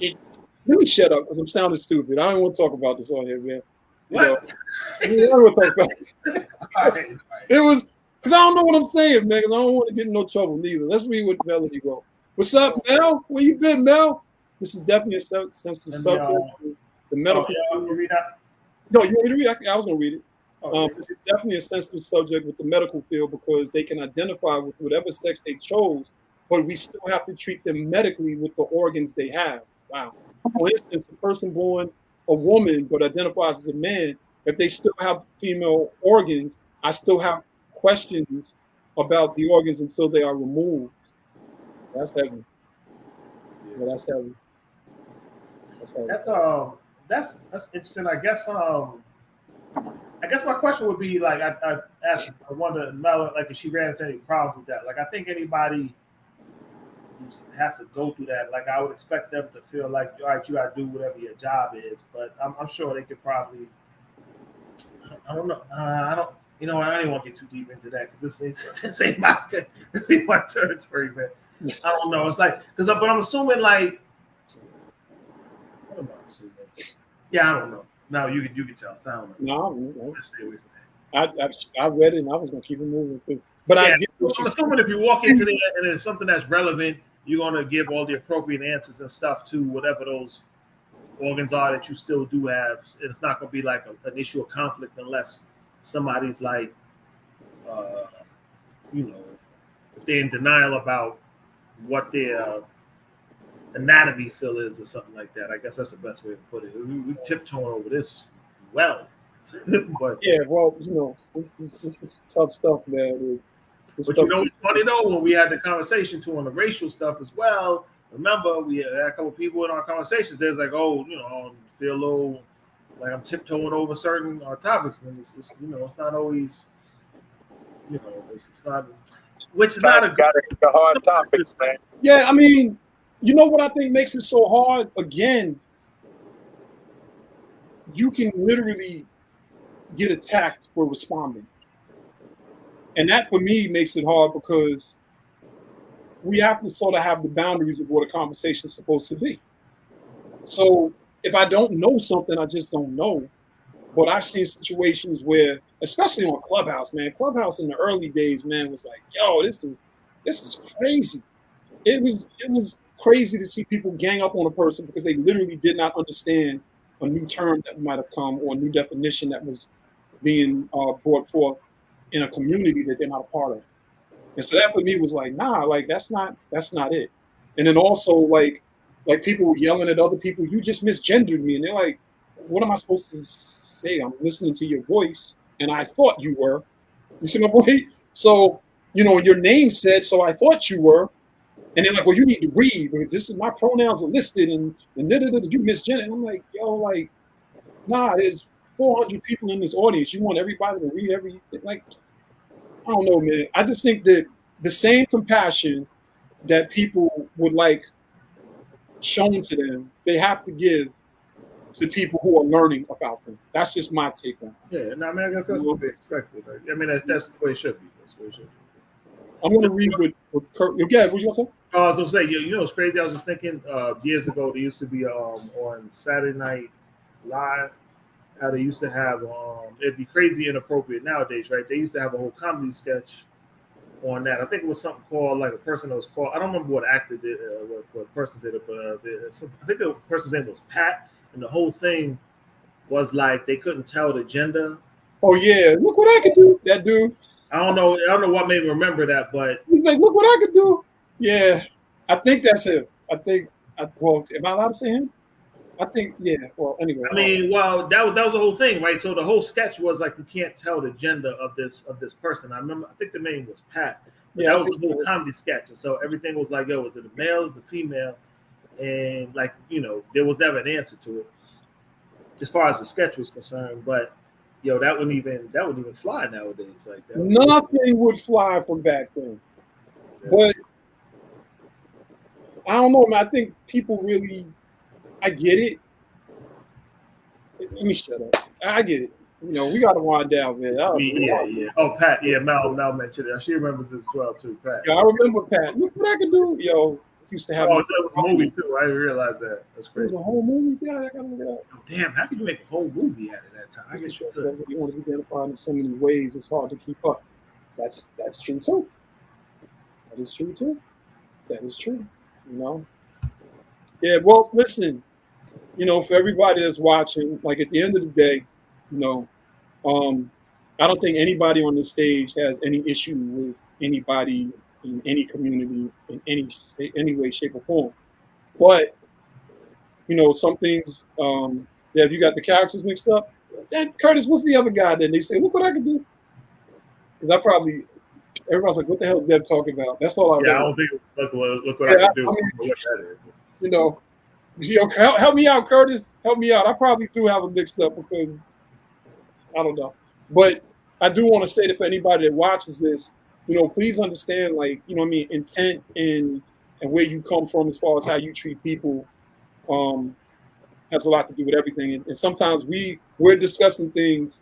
let me shut up because I'm sounding stupid. I don't want to talk about this on here, man. You know, I don't want to talk about it. All right. It was because I don't know what I'm saying, man. 'Cause I don't want to get in no trouble neither. Let's read what Melody wrote. What's up, Mel? Where you been, Mel? This is definitely a sensitive subject. The medical. You read that? No, you want me to read it? I was going to read it. Okay. This is definitely a sensitive subject with the medical field because they can identify with whatever sex they chose, but we still have to treat them medically with the organs they have. Wow. For instance, a person born a woman but identifies as a man, if they still have female organs, I still have questions about the organs until they are removed. That's heavy. Yeah, that's heavy. That's heavy. That's interesting. I guess my question would be like I asked, I wonder Mel, like if she ran into any problems with that. Like I think anybody who has to go through that, like I would expect them to feel like, all right, you gotta do whatever your job is. But I'm sure they could probably, I don't know, I don't, you know, I didn't want to get too deep into that because this ain't my territory, man. I don't know. It's like but I'm assuming like, what am I assuming? Yeah, I don't know. No, you can tell. So I don't know. No, Let's stay away from that. I read it and I was gonna keep it moving. But Yeah, I get what I'm you're assuming if you walk into there and there's something that's relevant, you're gonna give all the appropriate answers and stuff to whatever those organs are that you still do have. And it's not gonna be like an issue of conflict unless somebody's like, you know, if they're in denial about what their anatomy still is or something like that. I guess that's the best way to put it. We tiptoeing over this well, but Yeah, well, you know, this is tough stuff, man. But you know what's funny though, when we had the conversation too on the racial stuff as well. Remember, we had a couple of people in our conversations. There's like, oh, you know, I feel a little like I'm tiptoeing over certain topics, and it's you know, it's not always, you know, it's not, which is not a got the hard topics, man. Yeah, I mean, you know what I think makes it so hard? Again, you can literally get attacked for responding. And that for me makes it hard because we have to sort of have the boundaries of what a conversation is supposed to be. So if I don't know something, I just don't know. But I've seen situations where, especially on Clubhouse, man, Clubhouse in the early days, man, was like, yo, this is crazy. It was crazy to see people gang up on a person because they literally did not understand a new term that might have come or a new definition that was being brought forth in a community that they're not a part of. And so that for me was like, nah, like that's not it. And then also like people were yelling at other people, you just misgendered me. And they're like, what am I supposed to say? I'm listening to your voice and I thought you were. You see my point? So, you know, your name said, so I thought you were. And they're like, well, you need to read because this is my pronouns are listed and you misgendered. And I'm like, yo, like, nah, there's 400 people in this audience. You want everybody to read everything? Like, I don't know, man. I just think that the same compassion that people would like shown to them, they have to give to people who are learning about them. That's just my take on it. yeah. No, I mean, I guess that's to be expected. Right? I mean, that's the way it should be. That's the way it should be. I'm going to read what Kurt. Yeah, what you going to say? I was gonna say, you know, it's crazy. I was just thinking years ago there used to be on Saturday night Live. How they used to have, it'd be crazy inappropriate nowadays, right? They used to have a whole comedy sketch on that. I think it was something called like a person that was called. I don't remember what actor did, what person did it, but I think the person's name was Pat, and the whole thing was like they couldn't tell the gender. Oh yeah, look what I could do. That dude. I don't know what made me remember that, but He's like, look what I could do. Yeah, I think that's him. Well, am I allowed to say him? I think, yeah. Well, anyway. I mean, well, that was the whole thing, right? So the whole sketch was like you can't tell the gender of this person. I remember, I think the name was Pat. Yeah, that was a whole comedy sketch, and so everything was like, yo, is it a male? Is it a female? And like, there was never an answer to it as far as the sketch was concerned. But yo, that wouldn't even fly nowadays. Like that. Nothing would fly from back then. Yeah. But I don't know, man. I think people really, I get it. Let me shut up. I get it. We got to wind down, man. Yeah. Oh, Pat. Yeah, Mel mentioned it. She remembers this as well too, Pat. Yeah, I remember Pat. Look what I can do. Yo, used to have. Oh, that was a movie too. I didn't realize that. That's crazy. It was a whole movie. Yeah, I gotta look it up. Oh, damn, how could you make a whole movie out of that time? I guess you want to be identified in so many ways. It's hard to keep up. That's true too. That is true too. That is true. Yeah. Well, listen. For everybody that's watching, like at the end of the day, I don't think anybody on the stage has any issue with anybody in any community in any way, shape, or form. But some things, if you got the characters mixed up, Curtis, what's the other guy? Then they say, look what I can do. Because everybody's like, what the hell is Deb talking about? That's all I know. Yeah, I don't think look what I can do. I mean, help me out, Curtis. Help me out. I probably do have them mixed up because I don't know. But I do want to say that for anybody that watches this, please understand, like, intent and where you come from as far as how you treat people has a lot to do with everything. And sometimes we're discussing things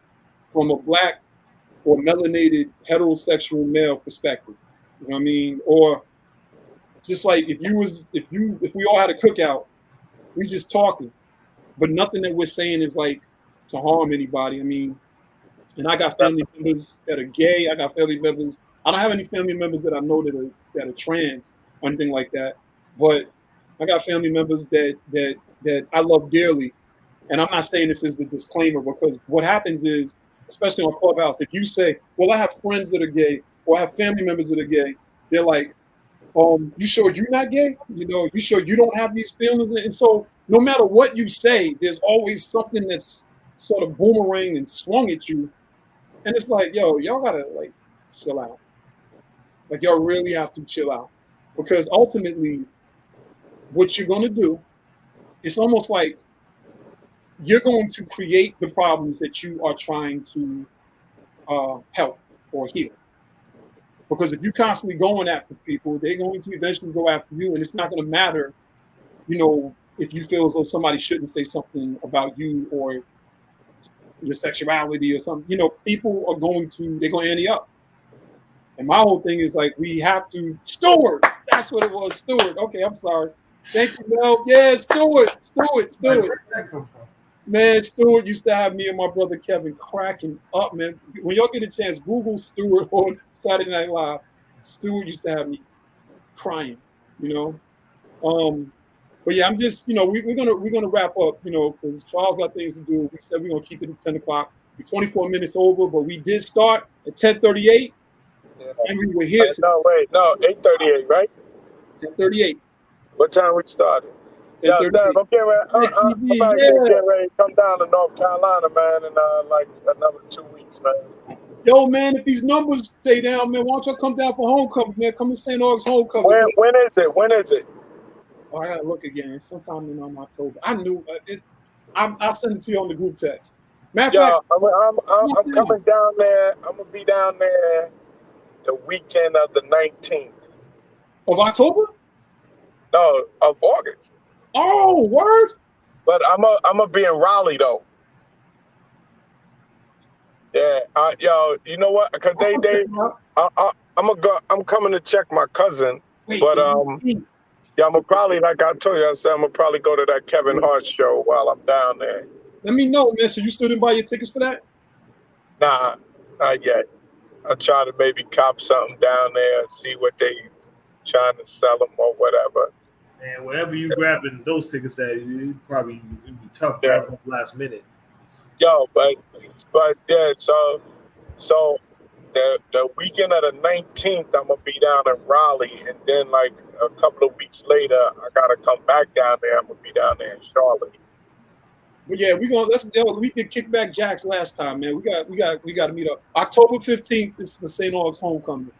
from a black or melanated heterosexual male perspective. You know what I mean? Or just like if we all had a cookout, we just talking, but nothing that we're saying is like to harm anybody. I mean, and I got family members that are gay. I got family members. I don't have any family members that I know that are trans or anything like that. But I got family members that I love dearly. And I'm not saying this as the disclaimer because what happens is, especially on Clubhouse, if you say, well, I have friends that are gay or I have family members that are gay, they're like, you sure you're not gay? You sure you don't have these feelings? And so no matter what you say, there's always something that's sort of boomerang and swung at you. And it's like, yo, y'all gotta like chill out. Like y'all really have to chill out. Because ultimately, what you're gonna do, it's almost like you're going to create the problems that you are trying to help or heal. Because if you're constantly going after people, they're going to eventually go after you, and it's not going to matter, if you feel as though somebody shouldn't say something about you or your sexuality or something. People are going to ante up. And my whole thing is like we have to Stewart. That's what it was, Stewart. Okay, I'm sorry. Thank you, Mel. Yeah, Stewart. Man, Stewart used to have me and my brother Kevin cracking up, man. When y'all get a chance, Google Stewart on Saturday Night Live. Stewart used to have me crying, But yeah, I'm just, we're gonna wrap up, because Charles got things to do. We said we're gonna keep it at 10 o'clock. We're 24 minutes over, but we did start at 10:38, and we were here. No, 8:38, right? 10:38. What time we started? Yeah, I'm getting ready. I'm getting ready to come down to North Carolina, man, in like another 2 weeks, man. Yo, man, if these numbers stay down, man, why don't y'all come down for homecoming, man? Come to St. August homecoming. When is it? Oh, I gotta look again. It's sometime in October. I knew I'll send it to you on the group text. Matter of fact, I'm coming down there. I'm gonna be down there the weekend of the 19th. Of October? No, of August. Oh, word! But I'm gonna be in Raleigh though. Yeah, you know what? Cause I'm coming to check my cousin. But I'm gonna probably, like I told you, I'm gonna probably go to that Kevin Hart show while I'm down there. Let me know, man. So you still didn't buy your tickets for that? Nah, not yet. I'm trying to maybe cop something down there and see what they trying to sell them or whatever. And wherever you grabbing those tickets at, it'd be tough Yeah. grabbing them last minute. Yo, but yeah, so the weekend of the 19th, I'm gonna be down in Raleigh, and then like a couple of weeks later, I gotta come back down there. I'm gonna be down there in Charlotte. But yeah, we did Kickback Jacks last time, man. We got to meet up. October 15th is the St. Aug's homecoming.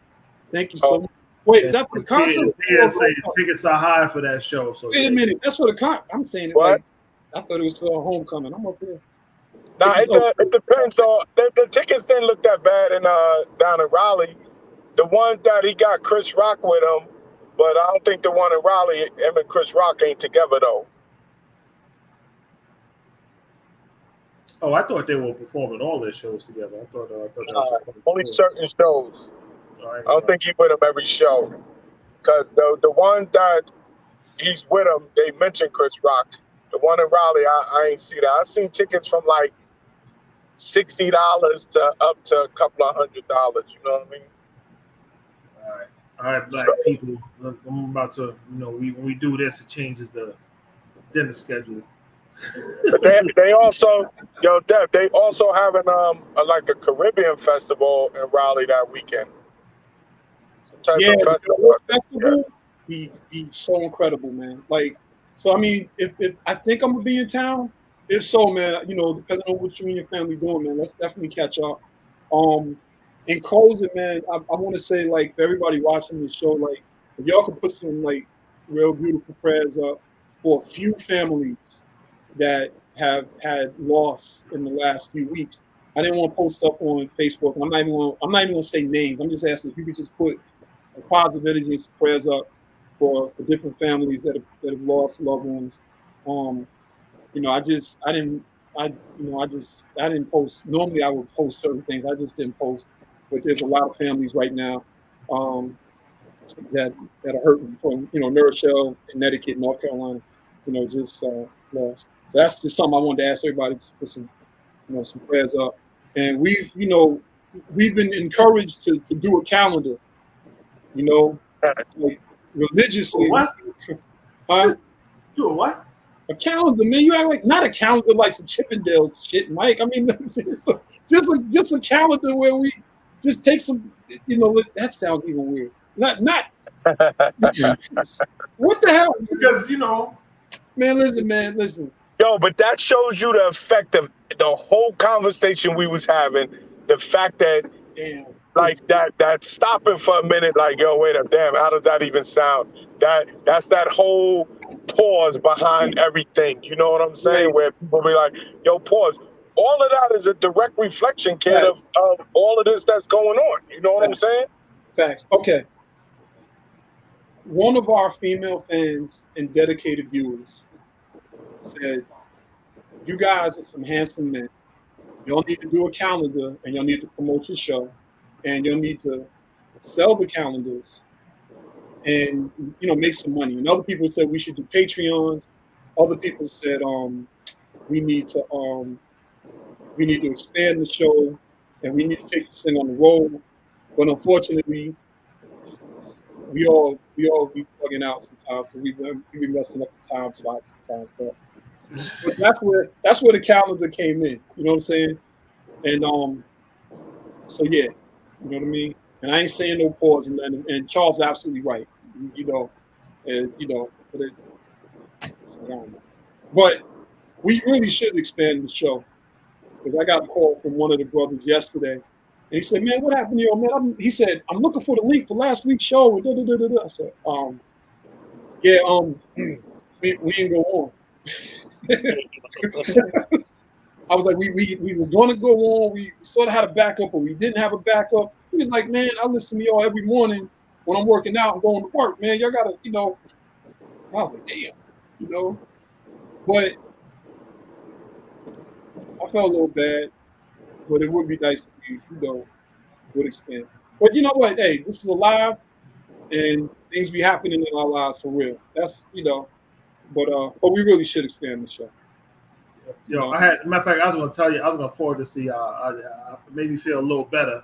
Thank you so much. Wait, is that for the concert? Yeah, say the tickets are high for that show. So wait a minute, that's for the concert. I'm saying it What? like I thought it was for a homecoming. I'm up there. Nah, it depends on the tickets didn't look that bad in down in Raleigh. The one that he got Chris Rock with him, but I don't think the one in Raleigh, him and Chris Rock ain't together though. Oh, I thought they were performing all their shows together. I thought that was Only certain shows. All right, I don't think he with him every show. Cause the one that he's with him, they mentioned Chris Rock. The one in Raleigh, I ain't see that. I've seen tickets from like $60 to up to a couple of $100. You know what I mean? All right, black people. I'm about to, when we do this, it changes the dinner schedule. But they also, Dev, they also having like a Caribbean festival in Raleigh that weekend. Some type of festival. Yeah. He's so incredible, man. Like, so I mean, if I think I'm gonna be in town, if so, man, depending on what you and your family doing, man, let's definitely catch up. In closing, man, I want to say, like, for everybody watching this show, like, if y'all could put some like real beautiful prayers up for a few families that have had loss in the last few weeks. I didn't want to post stuff on Facebook. I'm not even gonna say names. I'm just asking if you could just put a positive energy and some prayers up for different families that have lost loved ones. I didn't post. Normally I would post certain things. I just didn't post. But there's a lot of families right now that are hurting from New Rochelle, Connecticut, North Carolina. Just lost. So that's just something I wanted to ask everybody to put some prayers up. And we've been encouraged to do a calendar, like religiously. What? Huh? Do a what? A calendar, man. You act like not a calendar like some Chippendales shit, Mike. I mean, just a calendar where we just take some. That sounds even weird. Not. What the hell? Because Man, listen. Yo, but that shows you the effect of the whole conversation we was having. The fact that, like that stopping for a minute, like, yo, wait up, damn, how does that even sound? That's that whole pause behind everything. You know what I'm saying? Right. Where people be like, yo, pause. All of that is a direct reflection, kid, Right. of all of this that's going on. You know what I'm saying? Facts. Okay. One of our female fans and dedicated viewers said, "You guys are some handsome men. Y'all need to do a calendar and y'all need to promote your show and y'all need to sell the calendars and make some money." And other people said we should do Patreons. Other people said we need to expand the show and we need to take this thing on the road. But unfortunately, we all be bugging out sometimes, so we be messing up the time slots sometimes. But that's where the calendar came in. You know what I'm saying? And so yeah, you know what I mean. And I ain't saying no pause, and Charles is absolutely right. But we really should expand the show, because I got a call from one of the brothers yesterday. And he said, "Man, what happened to you, man?" He said, "I'm looking for the link for last week's show." And I said, we ain't go on. I was like, we were going to go on. We sort of had a backup, but we didn't have a backup. He was like, "Man, I listen to y'all every morning when I'm working out and going to work, man. Y'all got to, I was like, damn, But I felt a little bad. But it would be nice if you would expand. But you know what? Hey, this is alive, and things be happening in our lives for real. That's but we really should expand the show. Yo, matter of fact, I was gonna tell you, I was gonna forward this to you. I made me feel a little better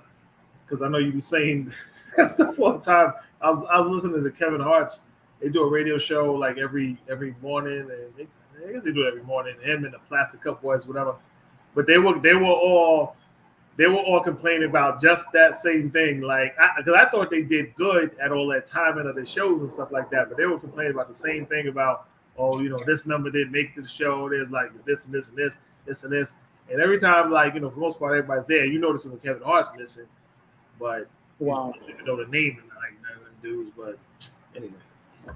because I know you be saying that stuff all the time. I was listening to Kevin Hart's. They do a radio show like every morning, and I guess they do it every morning. Him and the Plastic Cup Boys, whatever. But they were all complaining about just that same thing. Like, because I thought they did good at all that timing of the shows and stuff like that. But they were complaining about the same thing about, oh, this member didn't make it to the show. There's like this and this and this and this. And every time, like, for the most part, everybody's there. You notice when Kevin Hart's missing, but wow. You know the name and like none of them dudes. But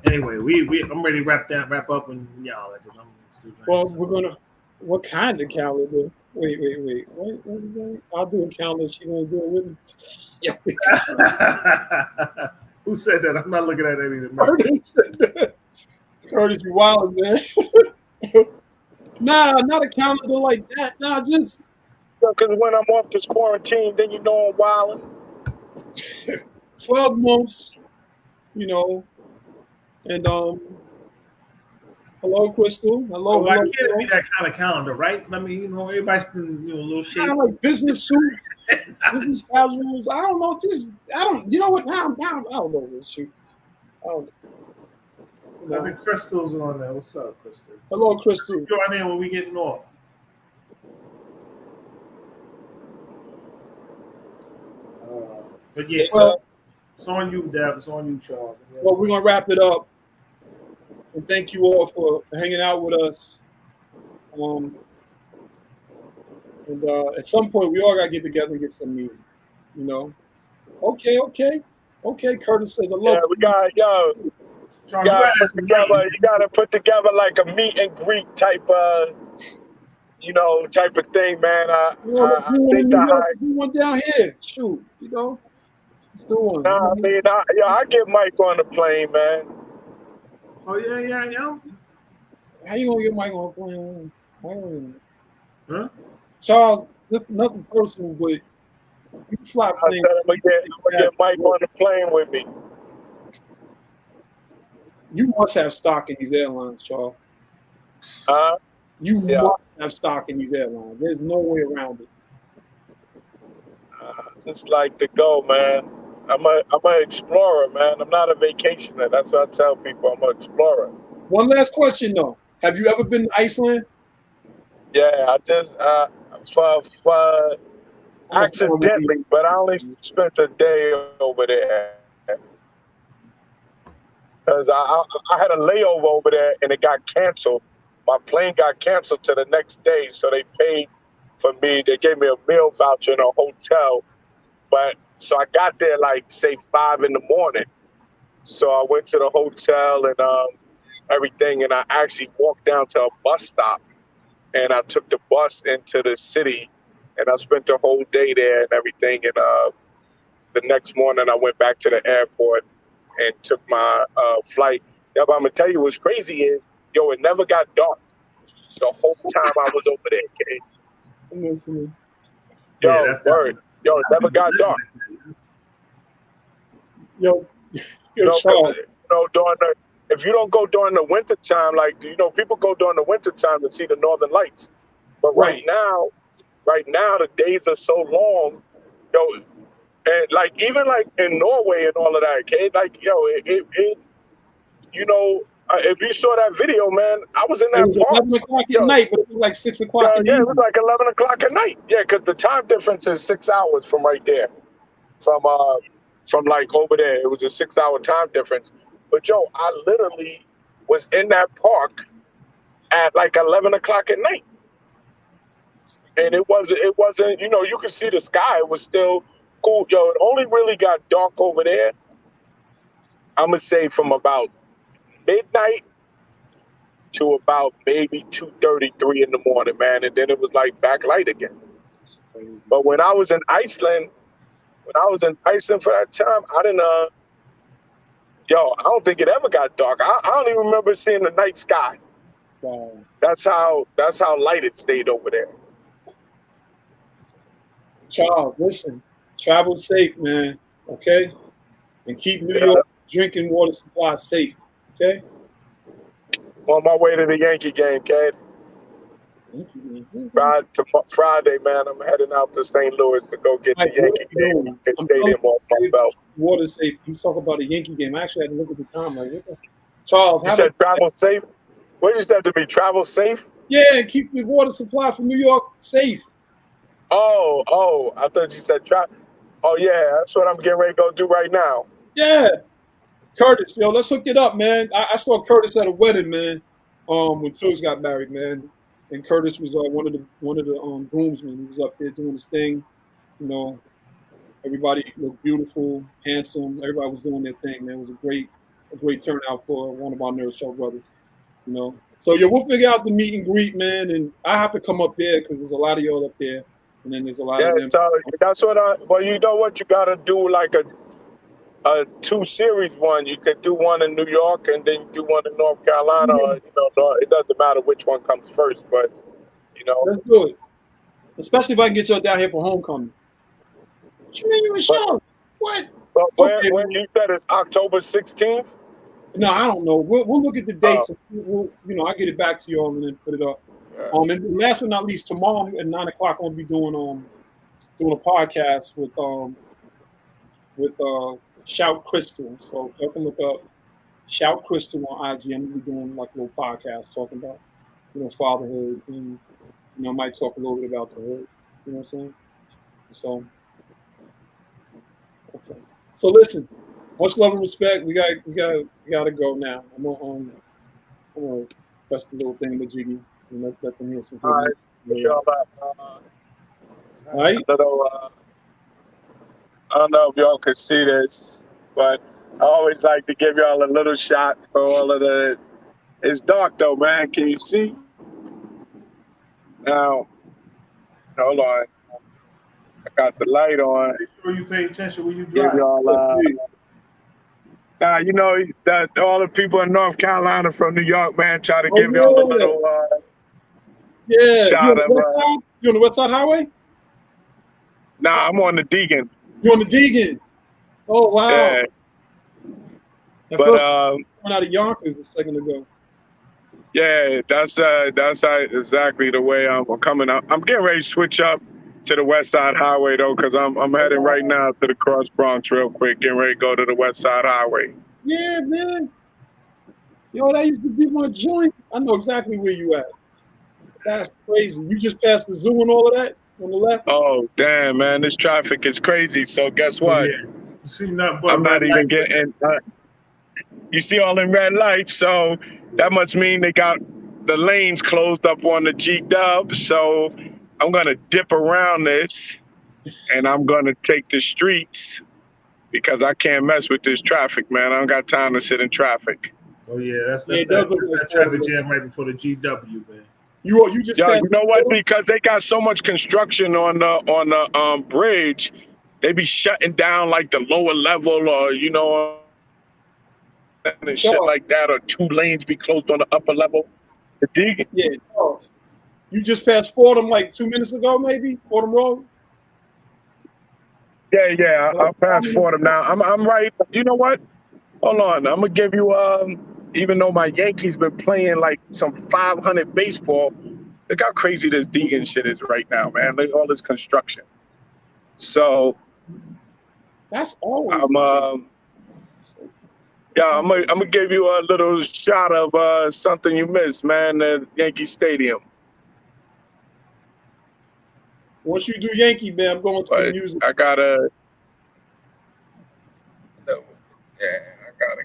anyway, I'm ready to wrap up when y'all, because I'm still trying. Well, what kind of calendar? Wait. What was that? I'll do a calendar. She gonna do it with me. Yeah. Who said that? I'm not looking at any of them. Curtis said that. Curtis, you wild, man. Nah, not a calendar like that. Nah, just because when I'm off this quarantine, then I'm wilding. 12 months, and hello, Crystal. Hello. Why can't it be that kind of calendar, right? I mean, everybody's in a little shape. Kind of like business suits, business casuals. I don't know. You know what? I don't know this shoot. I don't know. I think Crystal's on there. What's up, Crystal? Hello, Crystal. Join in when we getting off. But yeah, it's on you, Deb. It's on you, Charles. Well, we're gonna wrap it up, and thank you all for hanging out with us. And at some point, we all gotta get together and get some meat. Okay. Curtis says, "I love." Yeah, we got you gotta put together like a meet and greet type of thing, man. I think you want down here, shoot, Let's do one. Nah, I mean, I get Mike on the plane, man. Oh yeah. How you gonna get Mike on the plane? Huh? Charles, nothing personal, but you fly plane. I said I'm gonna get Mike on the plane with me. You must have stock in these airlines, Charles. You must have stock in these airlines. There's no way around it. Just like to go, man. I'm an explorer, man. I'm not a vacationer. That's what I tell people. I'm an explorer. One last question, though. Have you ever been to Iceland? Yeah, I just for accidentally, but I only spent a day over there because I had a layover over there and it got canceled. My plane got canceled to the next day, so they paid for me. They gave me a meal voucher in a hotel, so I got there like say 5 in the morning. So I went to the hotel and everything, and I actually walked down to a bus stop, and I took the bus into the city, and I spent the whole day there and everything. And the next morning, I went back to the airport and took my flight. Yeah, but I'm gonna tell you what's crazy is, it never got dark the whole time I was over there. Okay? I'm listening. Word. It never got dark. Charles. If you don't go during the winter time, people go during the winter time to see the northern lights. But right now the days are so long, and even in Norway and all of that, okay? If you saw that video, man, I was in that park. It was 11 o'clock at night, but it was like 6 o'clock in the evening. It was like 11 o'clock at night. Yeah, because the time difference is 6 hours from right there. From like over there. It was a 6-hour time difference. But I literally was in that park at like 11 o'clock at night. And it wasn't, you could see the sky. It was still cool. It only really got dark over there, I'm going to say from about midnight to about maybe 2:33 in the morning, man. And then it was like backlight again. But when I was in Iceland for that time, I didn't, I don't think it ever got dark. I don't even remember seeing the night sky. Wow. That's how light it stayed over there. Charles, listen, travel safe, man. Okay, and keep New York drinking water supply safe. Okay. On my way to the Yankee game, kid. Friday, man, I'm heading out to St. Louis to go get the Mike, Yankee what are you game doing? at I'm Stadium telling off my you, belt. water safe. You talk about a Yankee game. I actually had to look at the time. Like, what the? Charles, You how said about travel safe? What you said to me? Travel safe? yeah, and keep the water supply from New York safe. Oh, I thought you said travel. Oh, yeah, that's what I'm getting ready to go do right now. Yeah, Curtis, yo, let's hook it up, man. I saw Curtis at a wedding, man. When Phil's got married, man, and Curtis was one of the groomsmen. He was up there doing his thing. You know, everybody looked beautiful, handsome. Everybody was doing their thing, man. It was a great turnout for one of our Nerd Show brothers. You know, so yeah, we'll figure out the meet and greet, man. And I have to come up there because there's a lot of y'all up there, and then there's a lot Yeah, of them. so that's what well, you know what? You got to do like a 2-series one. You could do one in New York and then do one in North Carolina. Or, it doesn't matter which one comes first, but, Let's do it, especially if I can get y'all down here for homecoming. What you mean you in Charlotte? What? But Okay. when you said it's October 16th? No, I don't know. We'll look at the dates. And I'll get it back to y'all and then put it up. And last but not least, tomorrow at 9 o'clock, I'll be doing a podcast with Shout Crystal. So y'all can look up Shout Crystal on IG. I'm gonna be doing like a little podcast talking about fatherhood and I might talk a little bit about the hood. You know what I'm saying? So okay. So listen, much love and respect. We gotta go now. I'm gonna press the little thing with Jiggy and let them hear some good All music. right. I don't know if y'all can see this, but I always like to give y'all a little shot for all of the. It's dark though, man. Can you see? Now, hold on. I got the light on. Make sure you pay attention when you Give drive. y'all. Now that all the people in North Carolina from New York, man, try to give y'all a little shot of. You on the West Side Highway? Nah, I'm on the Deegan. You on the Deegan? Oh wow! Yeah. That But went out of Yonkers a second ago. yeah, that's exactly the way I'm coming up. I'm getting ready to switch up to the West Side Highway though, because I'm heading right now to the Cross Bronx real quick. Getting ready to go to the West Side Highway. Yeah, man. Yo, that used to be my joint. I know exactly where you at. That's crazy. You just passed the zoo and all of that on the left? Oh, damn, man. This traffic is crazy. So guess what? Yeah. You see nothing but I'm not red even lights. getting... you see all them red lights, so that must mean they got the lanes closed up on the G-Dub. So I'm going to dip around this, and I'm going to take the streets because I can't mess with this traffic, man. I don't got time to sit in traffic. Oh, yeah. That's Yeah, that traffic jam right before the GW, man. You just Yo, you know what? Because they got so much construction on the bridge, they be shutting down like the lower level or and shit like that, or 2 lanes be closed on the upper level. The Deegan. Yeah. You just passed Fordham like 2 minutes ago, maybe Fordham Road. Yeah. I'll pass Fordham now. I'm right. You know what? Hold on. I'm gonna give you even though my Yankees been playing like some 500 baseball, look how crazy this Deegan shit is right now, man. Look at all this construction. So that's always I'm gonna give you a little shot of something you missed, man, at Yankee Stadium. Once you do Yankee, man, I'm going to the music. I gotta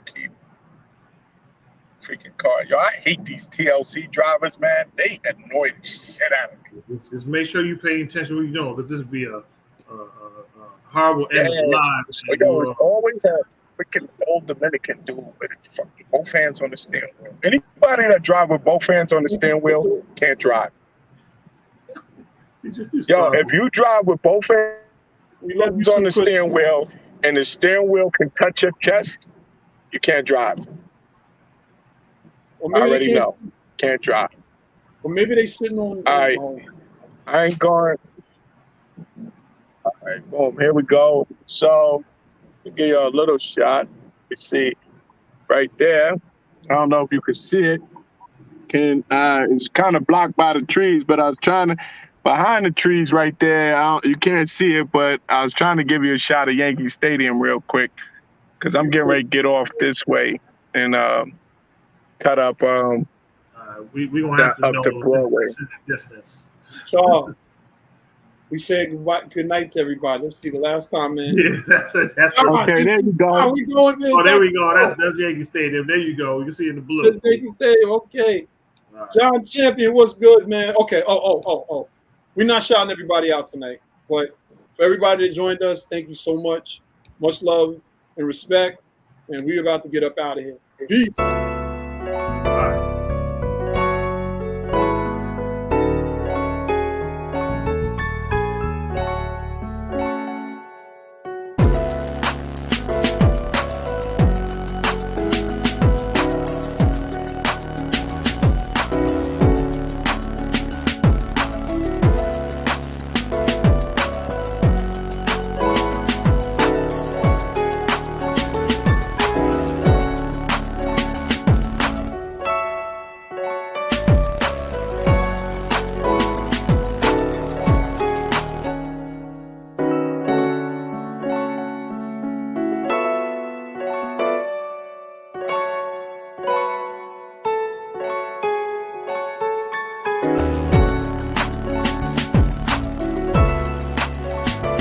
keep freaking car. Yo, I hate these TLC drivers, man. They annoy the shit out of me. Just make sure you pay attention what you're doing, because this would be a horrible end of live. Yo, it's always a freaking old Dominican dude with fucking both hands on the steering wheel. Anybody that drive with both hands on the steering wheel can't drive. Yo, if you drive with both hands on the steering wheel and the steering wheel can touch your chest, you can't drive. Or I already know. Can't drive. Or maybe they sitting on. I ain't going. All right, boom. Here we go. So, I'll give you a little shot. You see right there. I don't know if you can see it. It's kind of blocked by the trees, but I was trying to behind the trees right there. You can't see it, but I was trying to give you a shot of Yankee Stadium real quick because I'm getting ready to get off this way and cut up We gonna have to up know to Broadway. the distance. Charles, we said good night to everybody. Let's see the last comment. Yeah, that's it. That's it. Okay, there you How go. we going there? Oh, there we go. That's Yankee Stadium. There you go. You can see it in the blue. That's Yankee Stadium. Okay. All right. John Champion, what's good, man? Okay. Oh. We're not shouting everybody out tonight, but for everybody that joined us, thank you so much. Much love and respect. And we're about to get up out of here. Peace. All right.